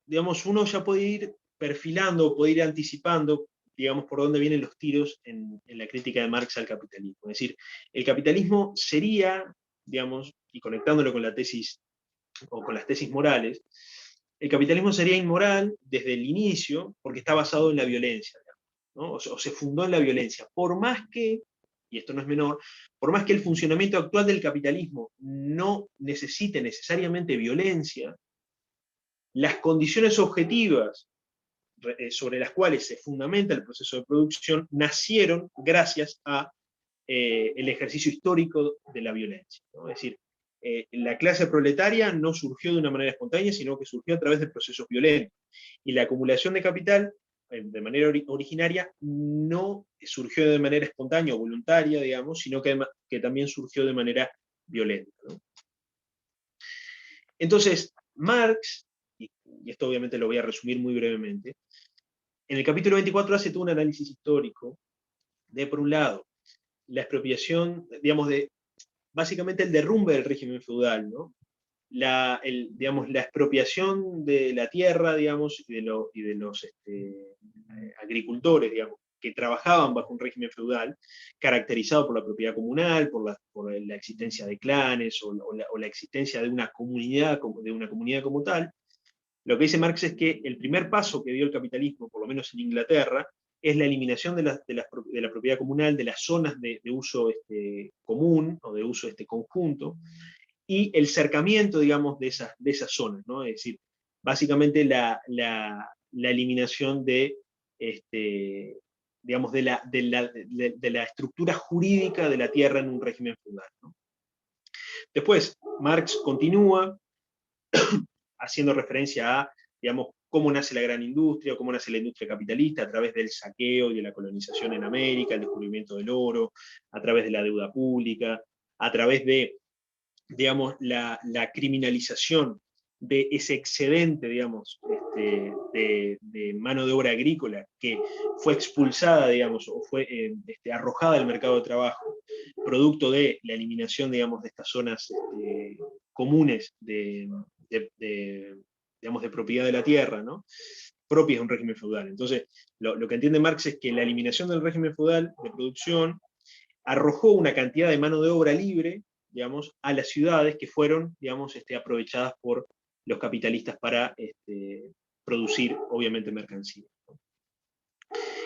digamos, uno ya puede ir perfilando, puede ir anticipando, digamos, por dónde vienen los tiros en la crítica de Marx al capitalismo. Es decir, el capitalismo sería, digamos, y conectándolo con la tesis, o con las tesis morales, el capitalismo sería inmoral desde el inicio, porque está basado en la violencia, ¿no? O se fundó en la violencia. Por más que, y esto no es menor, por más que el funcionamiento actual del capitalismo no necesite necesariamente violencia, las condiciones objetivas sobre las cuales se fundamenta el proceso de producción nacieron gracias a el ejercicio histórico de la violencia, ¿no? Es decir, la clase proletaria no surgió de una manera espontánea, sino que surgió a través de procesos violentos. Y la acumulación de capital, de manera originaria, no surgió de manera espontánea o voluntaria, digamos, sino que también surgió de manera violenta, ¿no? Entonces, Marx, y esto obviamente lo voy a resumir muy brevemente, en el capítulo 24 hace todo un análisis histórico de, por un lado, la expropiación, digamos, de básicamente el derrumbe del régimen feudal, ¿no? Digamos, la expropiación de la tierra, digamos, y de los agricultores, digamos, que trabajaban bajo un régimen feudal, caracterizado por la propiedad comunal, por la existencia de clanes, o la existencia de una comunidad como tal. Lo que dice Marx es que el primer paso que dio el capitalismo, por lo menos en Inglaterra, es la eliminación de la propiedad comunal, de las zonas de uso común o de uso conjunto, y el cercamiento, digamos, de esas zonas, ¿no? Es decir, básicamente la eliminación digamos, de la estructura jurídica de la tierra en un régimen feudal, ¿no? Después, Marx continúa haciendo referencia a, digamos, cómo nace la gran industria, cómo nace la industria capitalista a través del saqueo y de la colonización en América, el descubrimiento del oro, a través de la deuda pública, a través de, digamos, la criminalización de ese excedente, digamos, de mano de obra agrícola que fue expulsada, digamos, o fue arrojada del mercado de trabajo, producto de la eliminación, digamos, de estas zonas comunes digamos, de propiedad de la tierra, ¿no? Propias de un régimen feudal. Entonces, lo que entiende Marx es que la eliminación del régimen feudal de producción arrojó una cantidad de mano de obra libre, digamos, a las ciudades que fueron, digamos, aprovechadas por los capitalistas para producir, obviamente, mercancía.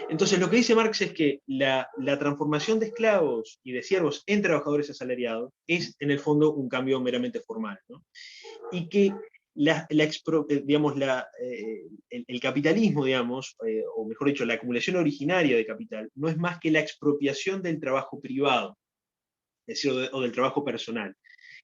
Entonces, lo que dice Marx es que la transformación de esclavos y de siervos en trabajadores asalariados es, en el fondo, un cambio meramente formal, ¿no? Y que digamos, el capitalismo, digamos, o mejor dicho, la acumulación originaria de capital, no es más que la expropiación del trabajo privado, es decir, o del trabajo personal,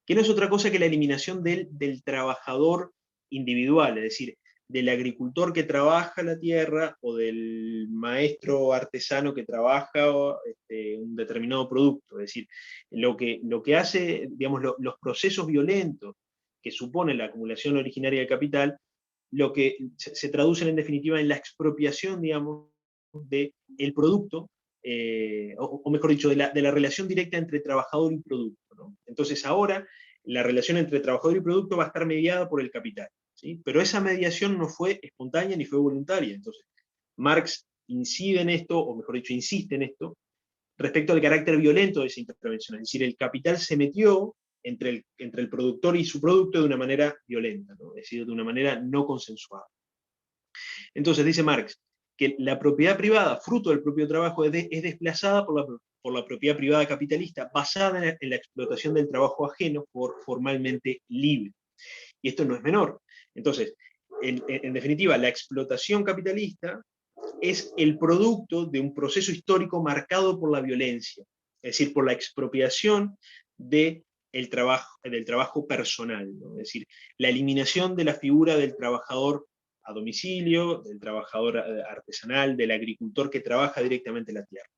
que no es otra cosa que la eliminación del trabajador individual, es decir, del agricultor que trabaja la tierra o del maestro artesano que trabaja un determinado producto. Es decir, lo que hace, digamos, los procesos violentos que supone la acumulación originaria del capital, lo que se traducen en definitiva en la expropiación, digamos, del producto, o mejor dicho, de la relación directa entre trabajador y producto, ¿no? Entonces ahora la relación entre trabajador y producto va a estar mediada por el capital, ¿sí? Pero esa mediación no fue espontánea ni fue voluntaria. Entonces, Marx incide en esto, o mejor dicho, insiste en esto, respecto al carácter violento de esa intervención. Es decir, el capital se metió entre el productor y su producto de una manera violenta, ¿no? Es decir, de una manera no consensuada. Entonces, dice Marx, que la propiedad privada, fruto del propio trabajo, es desplazada por la propiedad privada capitalista, basada en la explotación del trabajo ajeno por formalmente libre. Y esto no es menor. Entonces, en definitiva, la explotación capitalista es el producto de un proceso histórico marcado por la violencia, es decir, por la expropiación del trabajo personal, ¿no? Es decir, la eliminación de la figura del trabajador a domicilio, del trabajador artesanal, del agricultor que trabaja directamente la tierra.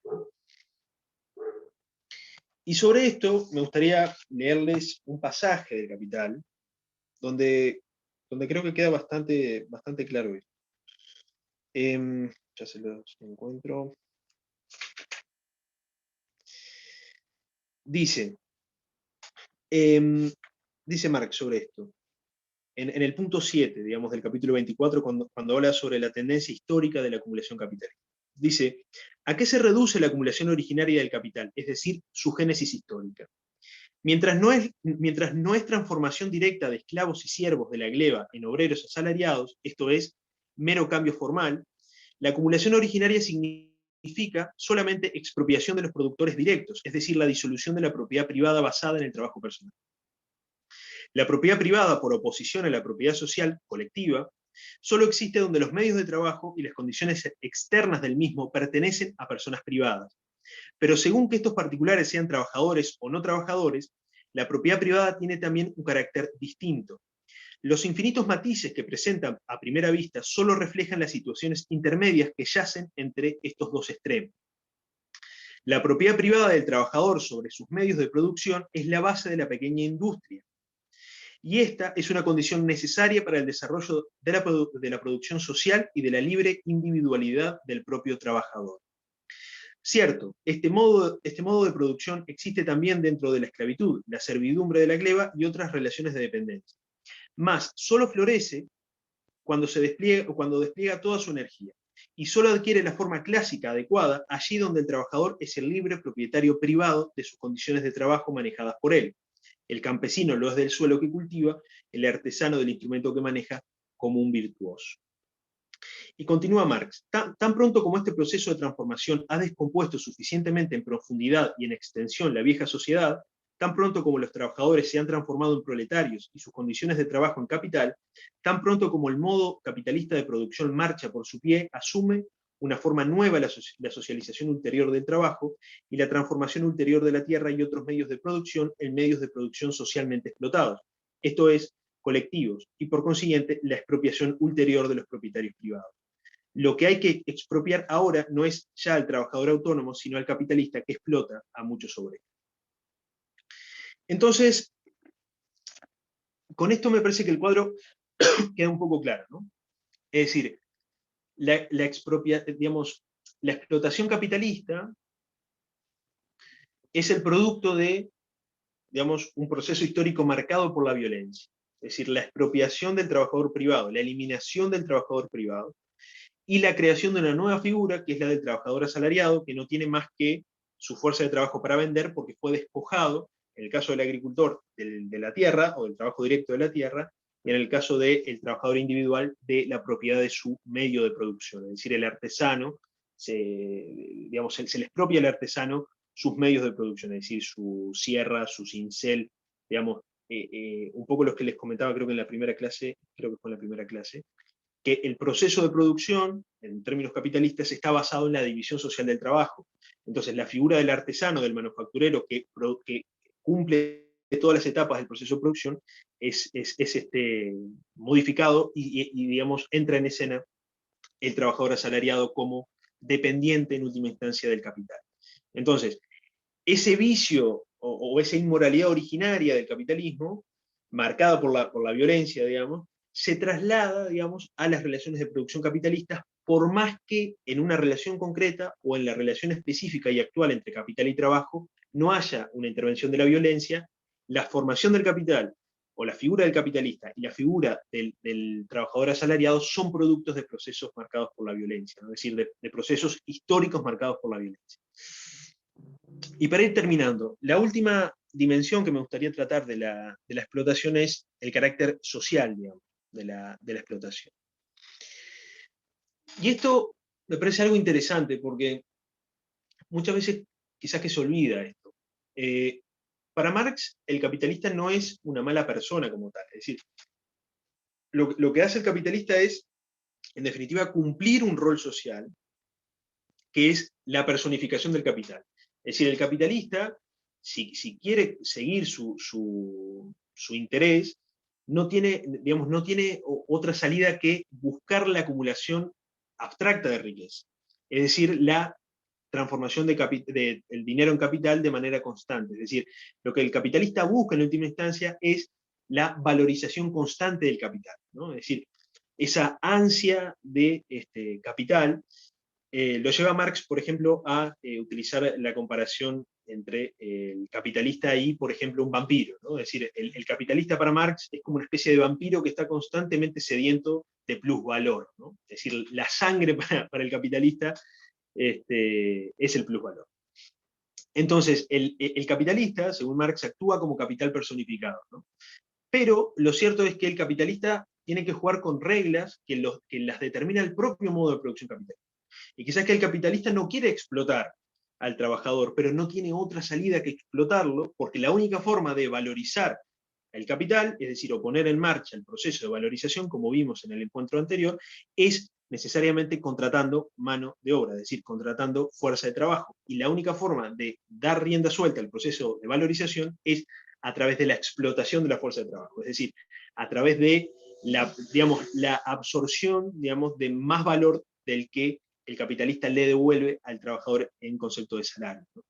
Y sobre esto me gustaría leerles un pasaje del Capital, donde creo que queda bastante claro esto. Ya se lo encuentro. Dice, dice Marx sobre esto, en el punto 7, digamos, del capítulo 24, cuando habla sobre la tendencia histórica de la acumulación capitalista. Dice, ¿a qué se reduce la acumulación originaria del capital? Es decir, su génesis histórica. Mientras no es transformación directa de esclavos y siervos de la gleba en obreros asalariados, esto es, mero cambio formal, la acumulación originaria significa solamente expropiación de los productores directos, es decir, la disolución de la propiedad privada basada en el trabajo personal. La propiedad privada, por oposición a la propiedad social colectiva, solo existe donde los medios de trabajo y las condiciones externas del mismo pertenecen a personas privadas. Pero según que estos particulares sean trabajadores o no trabajadores, la propiedad privada tiene también un carácter distinto. Los infinitos matices que presentan a primera vista solo reflejan las situaciones intermedias que yacen entre estos dos extremos. La propiedad privada del trabajador sobre sus medios de producción es la base de la pequeña industria, y esta es una condición necesaria para el desarrollo de la producción social y de la libre individualidad del propio trabajador. Cierto, este modo de producción existe también dentro de la esclavitud, la servidumbre de la gleba y otras relaciones de dependencia. Mas solo florece cuando despliega toda su energía, y solo adquiere la forma clásica adecuada allí donde el trabajador es el libre propietario privado de sus condiciones de trabajo manejadas por él. El campesino lo es del suelo que cultiva, el artesano del instrumento que maneja, como un virtuoso. Y continúa Marx, tan pronto como este proceso de transformación ha descompuesto suficientemente en profundidad y en extensión la vieja sociedad, tan pronto como los trabajadores se han transformado en proletarios y sus condiciones de trabajo en capital, tan pronto como el modo capitalista de producción marcha por su pie, asume una forma nueva la socialización ulterior del trabajo y la transformación ulterior de la tierra y otros medios de producción en medios de producción socialmente explotados, esto es, colectivos, y por consiguiente la expropiación ulterior de los propietarios privados. Lo que hay que expropiar ahora no es ya al trabajador autónomo, sino al capitalista que explota a muchos obreros. Entonces, con esto me parece que el cuadro queda un poco claro, ¿no? Es decir, la explotación capitalista es el producto de, digamos, un proceso histórico marcado por la violencia. Es decir, la expropiación del trabajador privado, la eliminación del trabajador privado, y la creación de una nueva figura, que es la del trabajador asalariado, que no tiene más que su fuerza de trabajo para vender, porque fue despojado, en el caso del agricultor, de la tierra, o del trabajo directo de la tierra, y en el caso del trabajador individual, de la propiedad de su medio de producción. Es decir, el artesano, se le expropia al artesano sus medios de producción, es decir, su sierra, su cincel, digamos, un poco los que les comentaba, creo que fue en la primera clase, que el proceso de producción, en términos capitalistas, está basado en la división social del trabajo. Entonces, la figura del artesano, del manufacturero, que cumple todas las etapas del proceso de producción, es modificado digamos, entra en escena el trabajador asalariado como dependiente en última instancia del capital. Entonces, ese vicio o esa inmoralidad originaria del capitalismo, marcada por la violencia, digamos, se traslada, digamos, a las relaciones de producción capitalistas, por más que en una relación concreta o en la relación específica y actual entre capital y trabajo no haya una intervención de la violencia, la formación del capital o la figura del capitalista y la figura del trabajador asalariado son productos de procesos marcados por la violencia, ¿no? Es decir, de procesos históricos marcados por la violencia. Y para ir terminando, la última dimensión que me gustaría tratar de la explotación es el carácter social, digamos, de la explotación. Y esto me parece algo interesante porque muchas veces quizás que se olvida esto. Para Marx, el capitalista no es una mala persona como tal. Es decir, lo que hace el capitalista es, en definitiva, cumplir un rol social, que es la personificación del capital. Es decir, el capitalista, si quiere seguir su interés, no tiene, digamos, no tiene otra salida que buscar la acumulación abstracta de riqueza. Es decir, la transformación del dinero en capital de manera constante. Es decir, lo que el capitalista busca en última instancia es la valorización constante del capital, ¿no? Es decir, esa ansia de capital lo lleva Marx, por ejemplo, a utilizar la comparación entre el capitalista y, por ejemplo, un vampiro, ¿no? Es decir, el capitalista para Marx es como una especie de vampiro que está constantemente sediento de plusvalor, ¿no? Es decir, la sangre para el capitalista es el plusvalor. Entonces, el capitalista, según Marx, actúa como capital personificado, ¿no? Pero lo cierto es que el capitalista tiene que jugar con reglas que las determina el propio modo de producción capitalista. Y quizás que el capitalista no quiere explotar al trabajador, pero no tiene otra salida que explotarlo, porque la única forma de valorizar el capital, es decir, o poner en marcha el proceso de valorización, como vimos en el encuentro anterior, es necesariamente contratando mano de obra, es decir, contratando fuerza de trabajo. Y la única forma de dar rienda suelta al proceso de valorización es a través de la explotación de la fuerza de trabajo, es decir, a través de la absorción, de más valor del que el capitalista le devuelve al trabajador en concepto de salario, ¿no?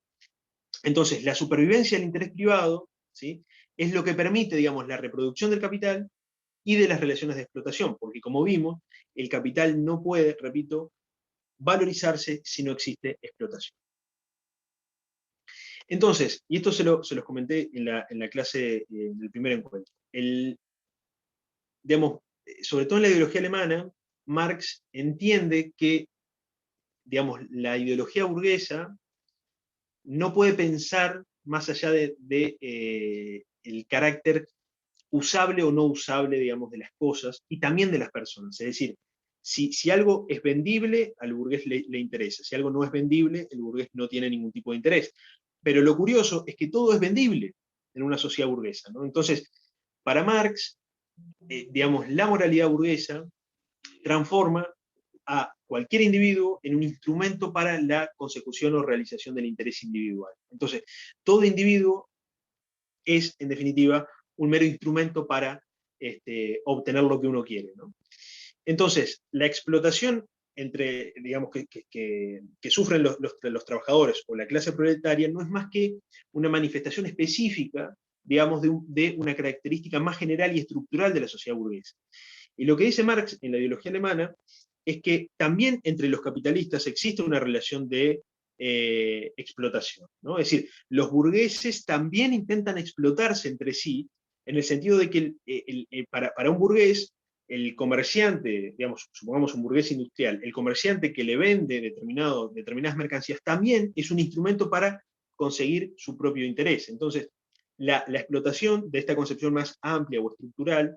Entonces, la supervivencia del interés privado, ¿sí?, es lo que permite, digamos, la reproducción del capital y de las relaciones de explotación, porque como vimos, el capital no puede, repito, valorizarse si no existe explotación. Entonces, y esto se los comenté en la clase del primer encuentro, digamos, sobre todo en la ideología alemana, Marx entiende que, digamos, la ideología burguesa no puede pensar más allá de el carácter usable o no usable, digamos, de las cosas y también de las personas. Es decir, si algo es vendible, al burgués le interesa. Si algo no es vendible, el burgués no tiene ningún tipo de interés. Pero lo curioso es que todo es vendible en una sociedad burguesa, ¿no? Entonces, para Marx, digamos, la moralidad burguesa transforma a cualquier individuo en un instrumento para la consecución o realización del interés individual. Entonces, todo individuo es, en definitiva, un mero instrumento para obtener lo que uno quiere, ¿no? Entonces, la explotación digamos, que sufren los trabajadores o la clase proletaria no es más que una manifestación específica, digamos, de una característica más general y estructural de la sociedad burguesa. Y lo que dice Marx en la ideología alemana es que también entre los capitalistas existe una relación de explotación, ¿no? Es decir, los burgueses también intentan explotarse entre sí, en el sentido de que para un burgués, el comerciante, digamos, supongamos un burgués industrial, el comerciante que le vende determinadas mercancías también es un instrumento para conseguir su propio interés. Entonces, la explotación de esta concepción más amplia o estructural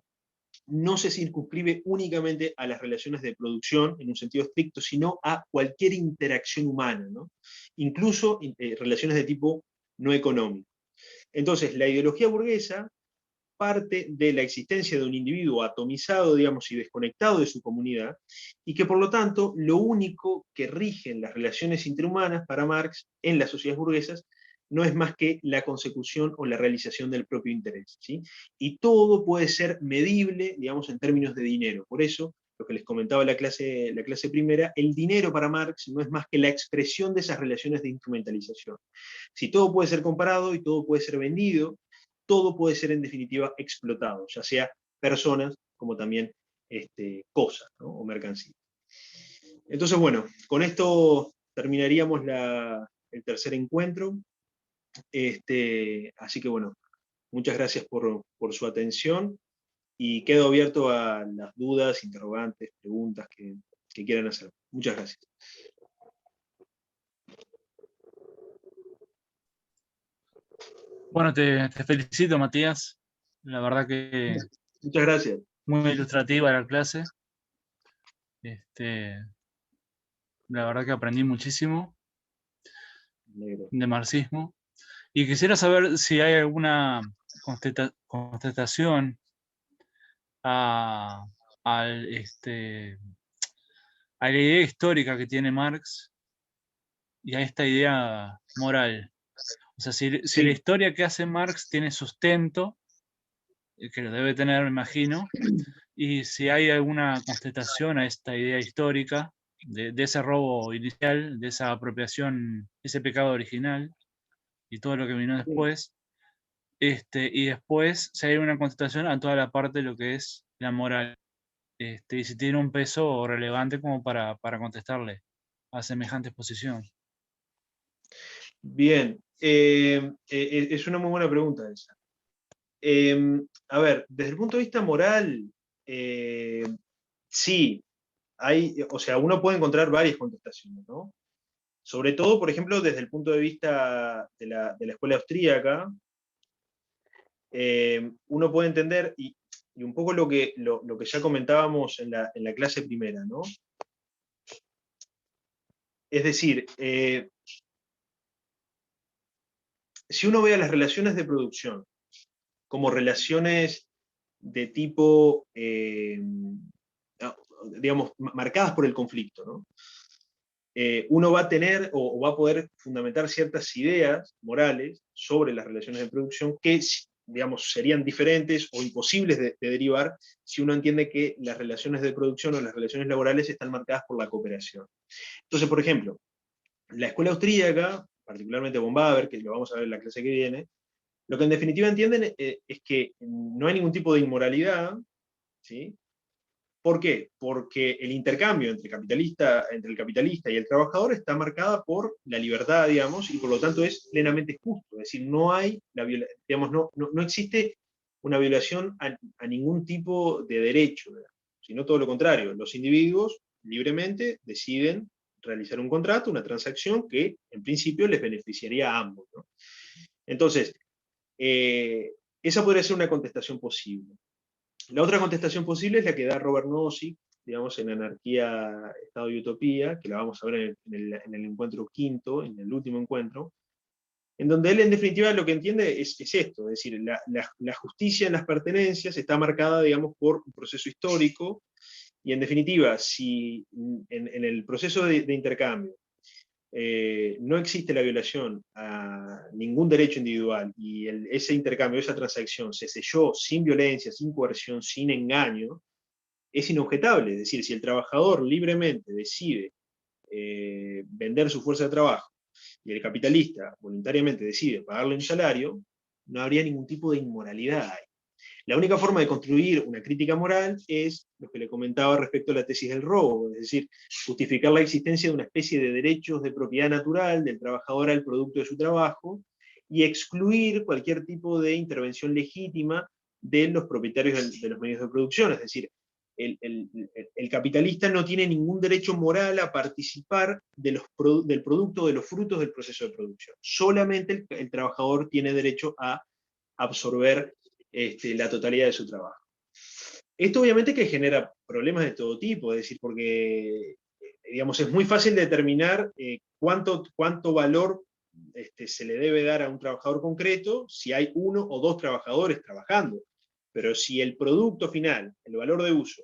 no se circunscribe únicamente a las relaciones de producción en un sentido estricto, sino a cualquier interacción humana, ¿no? Incluso relaciones de tipo no económico. Entonces, la ideología burguesa parte de la existencia de un individuo atomizado, digamos, y desconectado de su comunidad, y que por lo tanto lo único que rigen las relaciones interhumanas para Marx en las sociedades burguesas no es más que la consecución o la realización del propio interés, ¿sí? Y todo puede ser medible, digamos, en términos de dinero. Por eso, lo que les comentaba en la clase primera, el dinero para Marx no es más que la expresión de esas relaciones de instrumentalización. Si todo puede ser comparado y todo puede ser vendido, todo puede ser en definitiva explotado, ya sea personas como también cosas, ¿no?, o mercancías. Entonces, bueno, con esto terminaríamos el tercer encuentro. Así que bueno, muchas gracias por su atención y quedo abierto a las dudas, interrogantes, preguntas que quieran hacer. Muchas gracias.
Bueno, te felicito, Matías. La verdad que
Muchas gracias.
muy ilustrativa la clase. La verdad que aprendí muchísimo de marxismo. Y quisiera saber si hay alguna contestación a, al, a la idea histórica que tiene Marx y a esta idea moral. O sea, si la
Sí.
historia que hace Marx tiene sustento, que lo debe tener, me imagino, y si hay alguna contestación a esta idea histórica de ese robo inicial, de esa apropiación, ese pecado original y todo lo que vino después, y después si hay una contestación a toda la parte de lo que es la moral, y si tiene un peso relevante como para contestarle a semejante exposición.
Bien, Es una muy buena pregunta esa. A ver, desde el punto de vista moral, sí, o sea, uno puede encontrar varias contestaciones, ¿no? Sobre todo, por ejemplo, desde el punto de vista de la escuela austríaca, uno puede entender, y un poco lo que ya comentábamos en la clase primera, ¿no? Es decir, si uno ve a las relaciones de producción como relaciones de tipo, digamos, marcadas por el conflicto, ¿no? Uno va a tener o va a poder fundamentar ciertas ideas morales sobre las relaciones de producción que, digamos, serían diferentes o imposibles de derivar si uno entiende que las relaciones de producción o las relaciones laborales están marcadas por la cooperación. Entonces, por ejemplo, la escuela austríaca, particularmente von Baber, que lo vamos a ver en la clase que viene, lo que en definitiva entienden es que no hay ningún tipo de inmoralidad, ¿sí? ¿Por qué? Porque el intercambio entre el capitalista y el trabajador está marcada por la libertad, digamos, y por lo tanto es plenamente justo. Es decir, no hay, digamos, no existe una violación a ningún tipo de derecho, digamos, sino todo lo contrario. Los individuos libremente deciden realizar un contrato, una transacción que en principio les beneficiaría a ambos, ¿no? Entonces, esa podría ser una contestación posible. La otra contestación posible es la que da Robert Nozick, digamos, en Anarquía, Estado y Utopía, que la vamos a ver en el encuentro quinto, en el último encuentro, en donde él en definitiva lo que entiende es esto, es decir, la justicia en las pertenencias está marcada, digamos, por un proceso histórico, y en definitiva, si en el proceso de intercambio no existe la violación a ningún derecho individual y ese intercambio, esa transacción se selló sin violencia, sin coerción, sin engaño, es inobjetable. Es decir, si el trabajador libremente decide vender su fuerza de trabajo y el capitalista voluntariamente decide pagarle un salario, no habría ningún tipo de inmoralidad ahí. La única forma de construir una crítica moral es lo que le comentaba respecto a la tesis del robo, es decir, justificar la existencia de una especie de derechos de propiedad natural del trabajador al producto de su trabajo y excluir cualquier tipo de intervención legítima de los propietarios de los medios de producción. Es decir, el capitalista no tiene ningún derecho moral a participar del producto, de los frutos del proceso de producción. Solamente el trabajador tiene derecho a absorber la totalidad de su trabajo. Esto obviamente que genera problemas de todo tipo, es decir, porque digamos, es muy fácil determinar cuánto valor se le debe dar a un trabajador concreto si hay uno o dos trabajadores trabajando. Pero si el producto final, el valor de uso,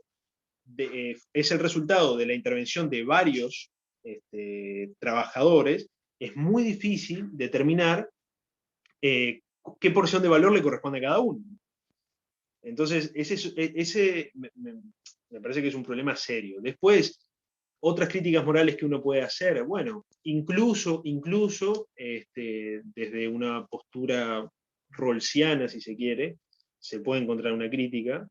es el resultado de la intervención de varios trabajadores, es muy difícil determinar qué porción de valor le corresponde a cada uno. Entonces, ese me parece que es un problema serio. Después, otras críticas morales que uno puede hacer, bueno, incluso desde una postura rawlsiana, si se quiere, se puede encontrar una crítica,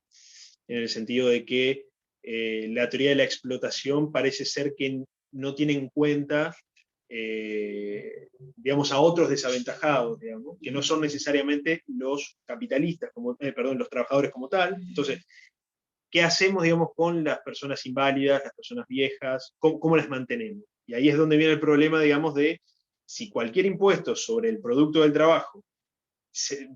en el sentido de que la teoría de la explotación parece ser que no tiene en cuenta digamos, a otros desaventajados, digamos, que no son necesariamente los capitalistas, los trabajadores como tal. Entonces, ¿qué hacemos, digamos, con las personas inválidas, las personas viejas? ¿Cómo las mantenemos? Y ahí es donde viene el problema, digamos, de si cualquier impuesto sobre el producto del trabajo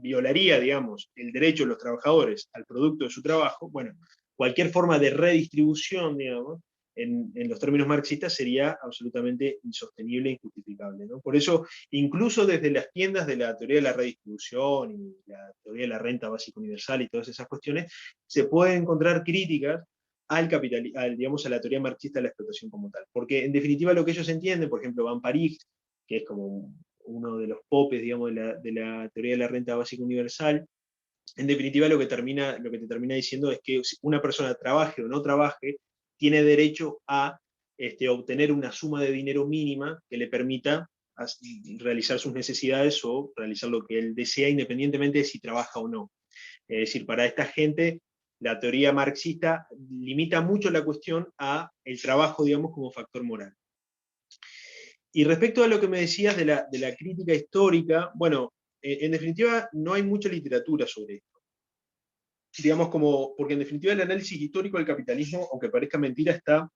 violaría, digamos, el derecho de los trabajadores al producto de su trabajo, bueno, cualquier forma de redistribución, digamos, en los términos marxistas sería absolutamente insostenible e injustificable, ¿no? Por eso, incluso desde las tiendas de la teoría de la redistribución y la teoría de la renta básica universal y todas esas cuestiones, se pueden encontrar críticas digamos, a la teoría marxista de la explotación como tal. Porque en definitiva lo que ellos entienden, por ejemplo, Van Parij, que es como uno de los popes, digamos, de la teoría de la renta básica universal, en definitiva lo que te termina diciendo es que si una persona trabaje o no trabaje, tiene derecho a obtener una suma de dinero mínima que le permita realizar sus necesidades o realizar lo que él desea independientemente de si trabaja o no. Es decir, para esta gente, la teoría marxista limita mucho la cuestión a el trabajo, digamos, como factor moral. Y respecto a lo que me decías de la crítica histórica, bueno, en definitiva no hay mucha literatura sobre esto. Digamos porque en definitiva el análisis histórico del capitalismo, aunque parezca mentira, está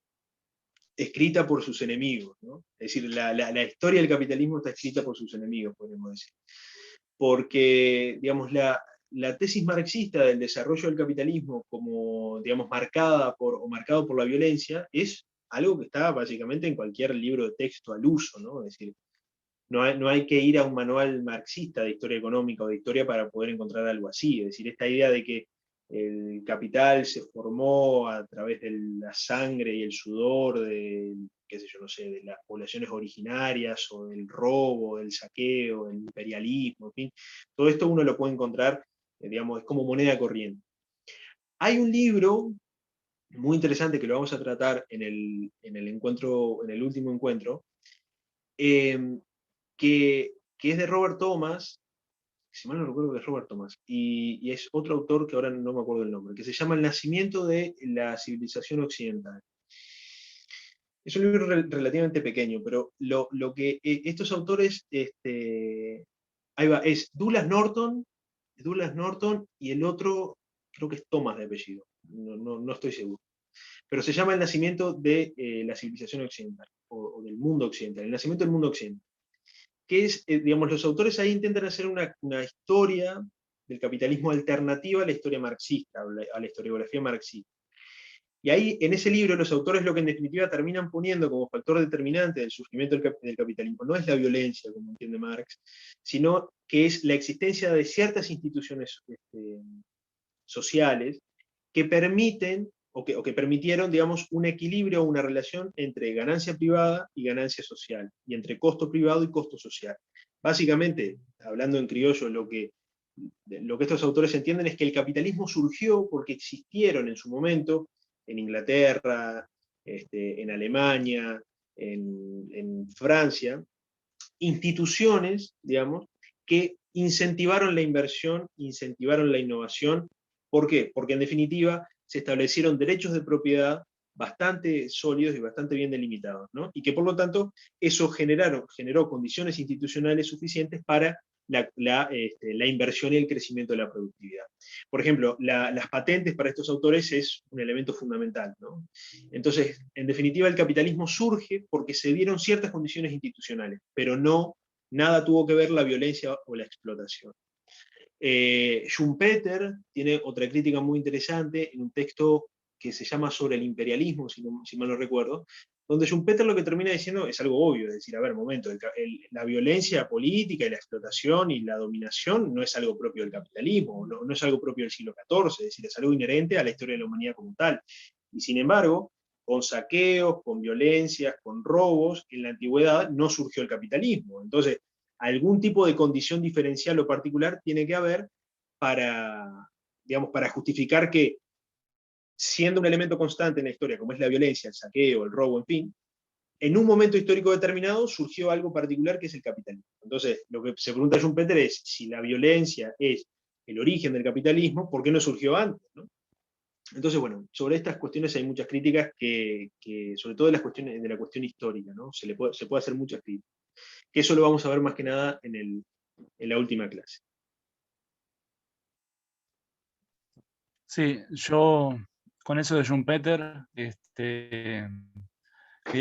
escrita por sus enemigos, ¿no? Es decir, la historia del capitalismo está escrita por sus enemigos, podemos decir. Porque, digamos, la tesis marxista del desarrollo del capitalismo como, digamos, marcado por la violencia, es algo que está básicamente en cualquier libro de texto al uso, ¿no? Es decir, no hay que ir a un manual marxista de historia económica o de historia para poder encontrar algo así. Es decir, esta idea de que el capital se formó a través de la sangre y el sudor de, qué sé yo, no sé, de las poblaciones originarias, o del robo, del saqueo, del imperialismo, en fin, todo esto uno lo puede encontrar, digamos, es como moneda corriente. Hay un libro muy interesante que lo vamos a tratar en el encuentro, en el último encuentro, eh, que es de Robert Thomas, si mal no recuerdo que es Robert Thomas, y es otro autor que ahora no me acuerdo el nombre, que se llama El nacimiento de la civilización occidental. Es un libro relativamente pequeño, pero lo que estos autores, ahí va, es Douglas Norton y el otro creo que es Thomas de apellido, no estoy seguro. Pero se llama El nacimiento de la civilización occidental, o del mundo occidental, el nacimiento del mundo occidental. Que es, digamos, los autores ahí intentan hacer una historia del capitalismo alternativa a la historia marxista, a la historiografía marxista. Y ahí, en ese libro, los autores lo que en definitiva terminan poniendo como factor determinante del surgimiento del capitalismo no es la violencia, como entiende Marx, sino que es la existencia de ciertas instituciones sociales que permiten o que permitieron, digamos, un equilibrio o una relación entre ganancia privada y ganancia social, y entre costo privado y costo social. Básicamente, hablando en criollo, lo que estos autores entienden es que el capitalismo surgió porque existieron en su momento, en Inglaterra, en Alemania, en Francia, instituciones, digamos, que incentivaron la inversión, incentivaron la innovación. ¿Por qué? Porque en definitiva se establecieron derechos de propiedad bastante sólidos y bastante bien delimitados, ¿no? Y que por lo tanto eso generó condiciones institucionales suficientes para la inversión y el crecimiento de la productividad. Por ejemplo, las patentes para estos autores es un elemento fundamental, ¿no? Entonces, en definitiva, el capitalismo surge porque se dieron ciertas condiciones institucionales, pero nada tuvo que ver la violencia o la explotación. Schumpeter tiene otra crítica muy interesante en un texto que se llama Sobre el imperialismo, si mal no recuerdo, donde Schumpeter lo que termina diciendo es algo obvio, es decir, a ver, momento, la violencia política y la explotación y la dominación no es algo propio del capitalismo, no es algo propio del siglo XIV, es decir, es algo inherente a la historia de la humanidad como tal. Y sin embargo, con saqueos, con violencias, con robos, en la antigüedad no surgió el capitalismo. Entonces, algún tipo de condición diferencial o particular tiene que haber para, digamos, para justificar que, siendo un elemento constante en la historia, como es la violencia, el saqueo, el robo, en fin, en un momento histórico determinado surgió algo particular que es el capitalismo. Entonces, lo que se pregunta Schumpeter es, si la violencia es el origen del capitalismo, ¿por qué no surgió antes? ¿No? Entonces, bueno, sobre estas cuestiones hay muchas críticas sobre todo de las cuestiones de la cuestión histórica, ¿no? Se puede hacer muchas críticas. Que eso lo vamos a ver más que nada en la última clase.
Sí, yo con eso de Schumpeter, quería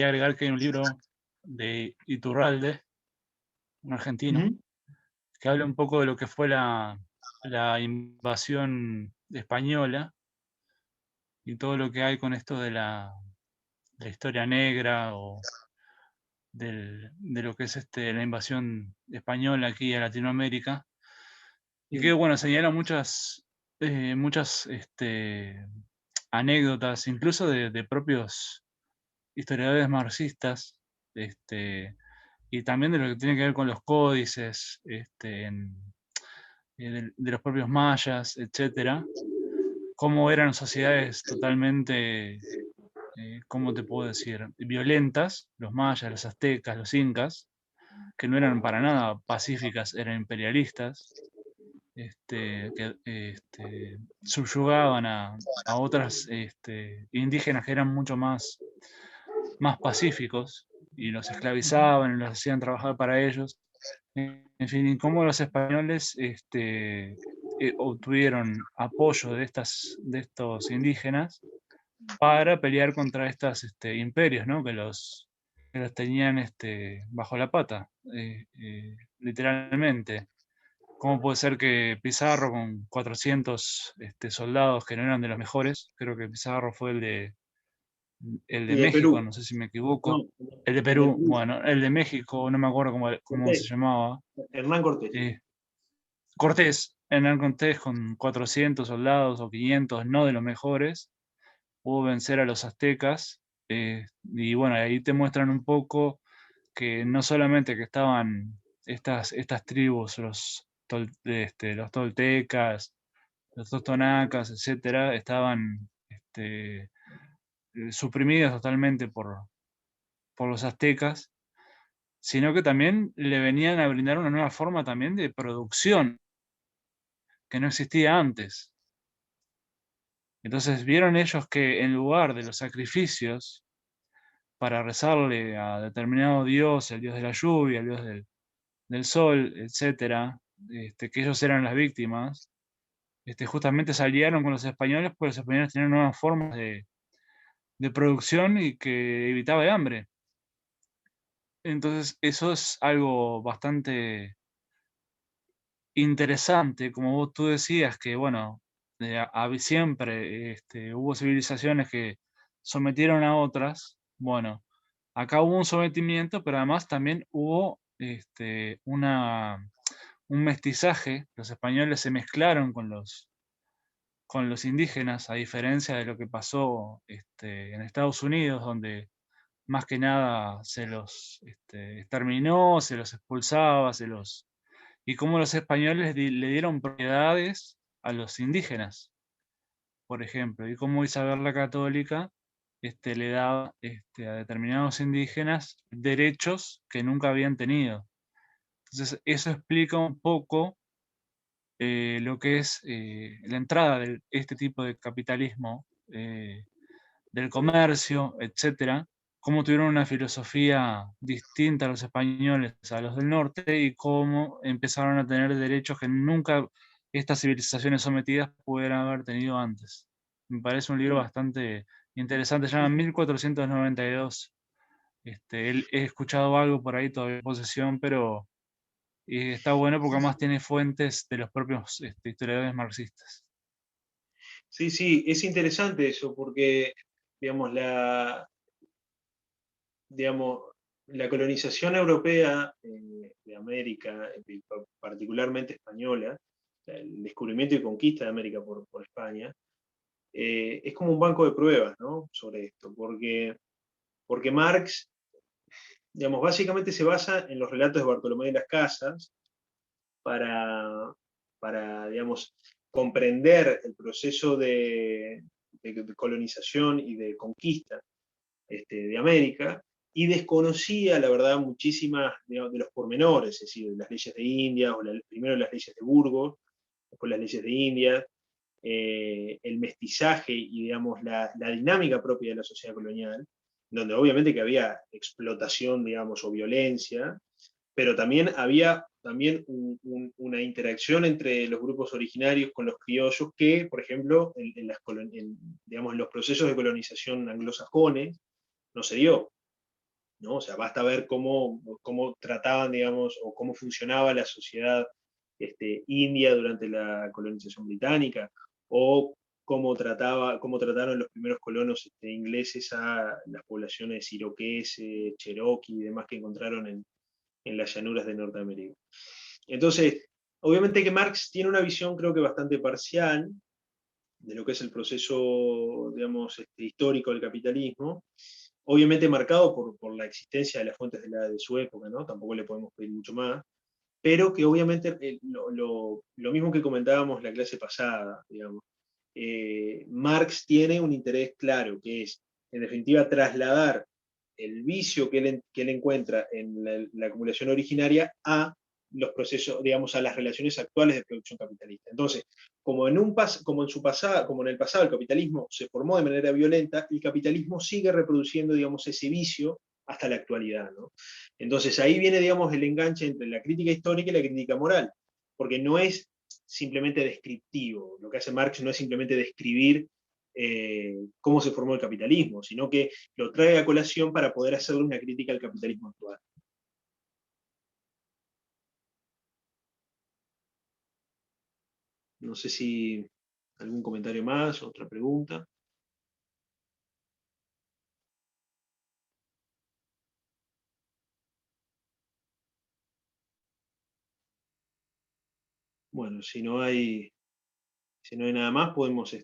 agregar que hay un libro de Iturralde, un argentino, que habla un poco de lo que fue la invasión española y todo lo que hay con esto de la historia negra o de lo que es la invasión española aquí a Latinoamérica. Y que, bueno, señala muchas anécdotas, incluso de propios historiadores marxistas, y también de lo que tiene que ver con los códices, de los propios mayas, etcétera, cómo eran sociedades totalmente, ¿cómo te puedo decir?, violentas, los mayas, los aztecas, los incas, que no eran para nada pacíficas, eran imperialistas, que subyugaban a otras indígenas que eran mucho más pacíficos, y los esclavizaban y los hacían trabajar para ellos. En fin, y cómo los españoles obtuvieron apoyo de estos indígenas para pelear contra estos imperios, ¿no? Que los tenían bajo la pata, literalmente. ¿Cómo puede ser que Pizarro, con 400 soldados que no eran de los mejores, creo que Pizarro fue el de
Y de
México,
Perú,
no sé si me
no,
equivoco, el de
el de
Perú,
Perú,
bueno, el de México, no me acuerdo cómo se
Cortés,
llamaba,
Hernán Cortés.
eh, Cortés, Hernán Cortés con 400 soldados o 500, no de los mejores, pudo vencer a los aztecas, y bueno, ahí te muestran un poco que no solamente que estaban estas tribus, los toltecas, los totonacas, etcétera, estaban suprimidas totalmente por los aztecas, sino que también le venían a brindar una nueva forma también de producción que no existía antes. Entonces vieron ellos que en lugar de los sacrificios para rezarle a determinado dios, el dios de la lluvia, el dios del sol, etcétera, que ellos eran las víctimas, justamente se aliaron con los españoles porque los españoles tenían nuevas formas de producción y que evitaba el hambre. Entonces eso es algo bastante interesante, como tú decías, que bueno, siempre hubo civilizaciones que sometieron a otras. Bueno, acá hubo un sometimiento, pero además también hubo un mestizaje. Los españoles se mezclaron con los indígenas, a diferencia de lo que pasó en Estados Unidos, donde más que nada se los exterminó, se los expulsaba, y cómo los españoles le dieron propiedades a los indígenas, por ejemplo, y cómo Isabel la Católica le daba a determinados indígenas derechos que nunca habían tenido. Entonces, eso explica un poco lo que es la entrada de este tipo de capitalismo, del comercio, etcétera, cómo tuvieron una filosofía distinta a los españoles, a los del norte, y cómo empezaron a tener derechos que nunca estas civilizaciones sometidas pudieran haber tenido antes. Me parece un libro bastante interesante, se llama 1492. He escuchado algo por ahí todavía en posesión, pero está bueno porque además tiene fuentes de los propios historiadores marxistas.
Sí, sí, es interesante eso, porque, digamos, digamos, la colonización europea de América, particularmente española, o sea, el descubrimiento y conquista de América por España, es como un banco de pruebas, ¿no? Sobre esto, porque Marx, digamos, básicamente se basa en los relatos de Bartolomé de las Casas para, digamos, comprender el proceso de colonización y de conquista de América, y desconocía, la verdad, muchísimas de los pormenores, es decir, de las leyes de India, primero las leyes de Burgos, después las leyes de India, el mestizaje y, digamos, la dinámica propia de la sociedad colonial, donde obviamente que había explotación, digamos, o violencia, pero también había una interacción entre los grupos originarios con los criollos que, por ejemplo, digamos, en los procesos de colonización anglosajones no se dio, ¿no? O sea, basta ver cómo trataban, digamos, o cómo funcionaba la sociedad india durante la colonización británica, o cómo trataron los primeros colonos ingleses a las poblaciones iroqueses, cherokee y demás que encontraron en las llanuras de Norteamérica. Entonces, obviamente que Marx tiene una visión, creo que bastante parcial, de lo que es el proceso, digamos, histórico del capitalismo, obviamente marcado por la existencia de las fuentes de su época, ¿no? Tampoco le podemos pedir mucho más, pero que obviamente lo mismo que comentábamos la clase pasada, digamos, Marx tiene un interés claro, que es, en definitiva, trasladar el vicio que él encuentra en la acumulación originaria a los procesos, digamos, a las relaciones actuales de producción capitalista. Entonces, como en el pasado el capitalismo se formó de manera violenta, el capitalismo sigue reproduciendo, digamos, ese vicio hasta la actualidad, ¿no? Entonces ahí viene, digamos, el enganche entre la crítica histórica y la crítica moral, porque no es simplemente descriptivo. Lo que hace Marx no es simplemente describir cómo se formó el capitalismo, sino que lo trae a colación para poder hacerle una crítica al capitalismo actual. No sé si algún comentario más, otra pregunta. Bueno, si no hay nada más, podemos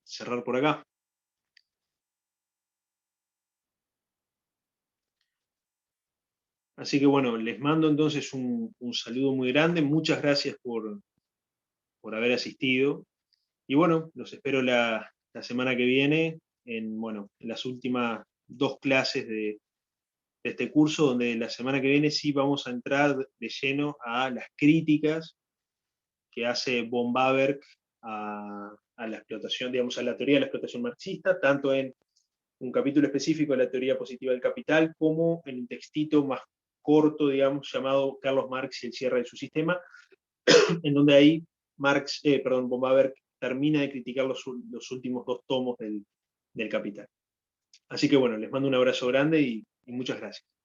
cerrar por acá. Así que bueno, les mando entonces un saludo muy grande. Muchas gracias por haber asistido. Y bueno, los espero la semana que viene en, bueno, en las últimas 2 clases de este curso, donde la semana que viene sí vamos a entrar de lleno a las críticas que hace von Bawerk a la explotación, digamos, a la teoría de la explotación marxista, tanto en un capítulo específico de la teoría positiva del capital, como en un textito más corto, digamos, llamado Carlos Marx y el cierre de su sistema, en donde ahí von Bawerk termina de criticar los últimos 2 tomos del Capital. Así que bueno, les mando un abrazo grande y muchas gracias.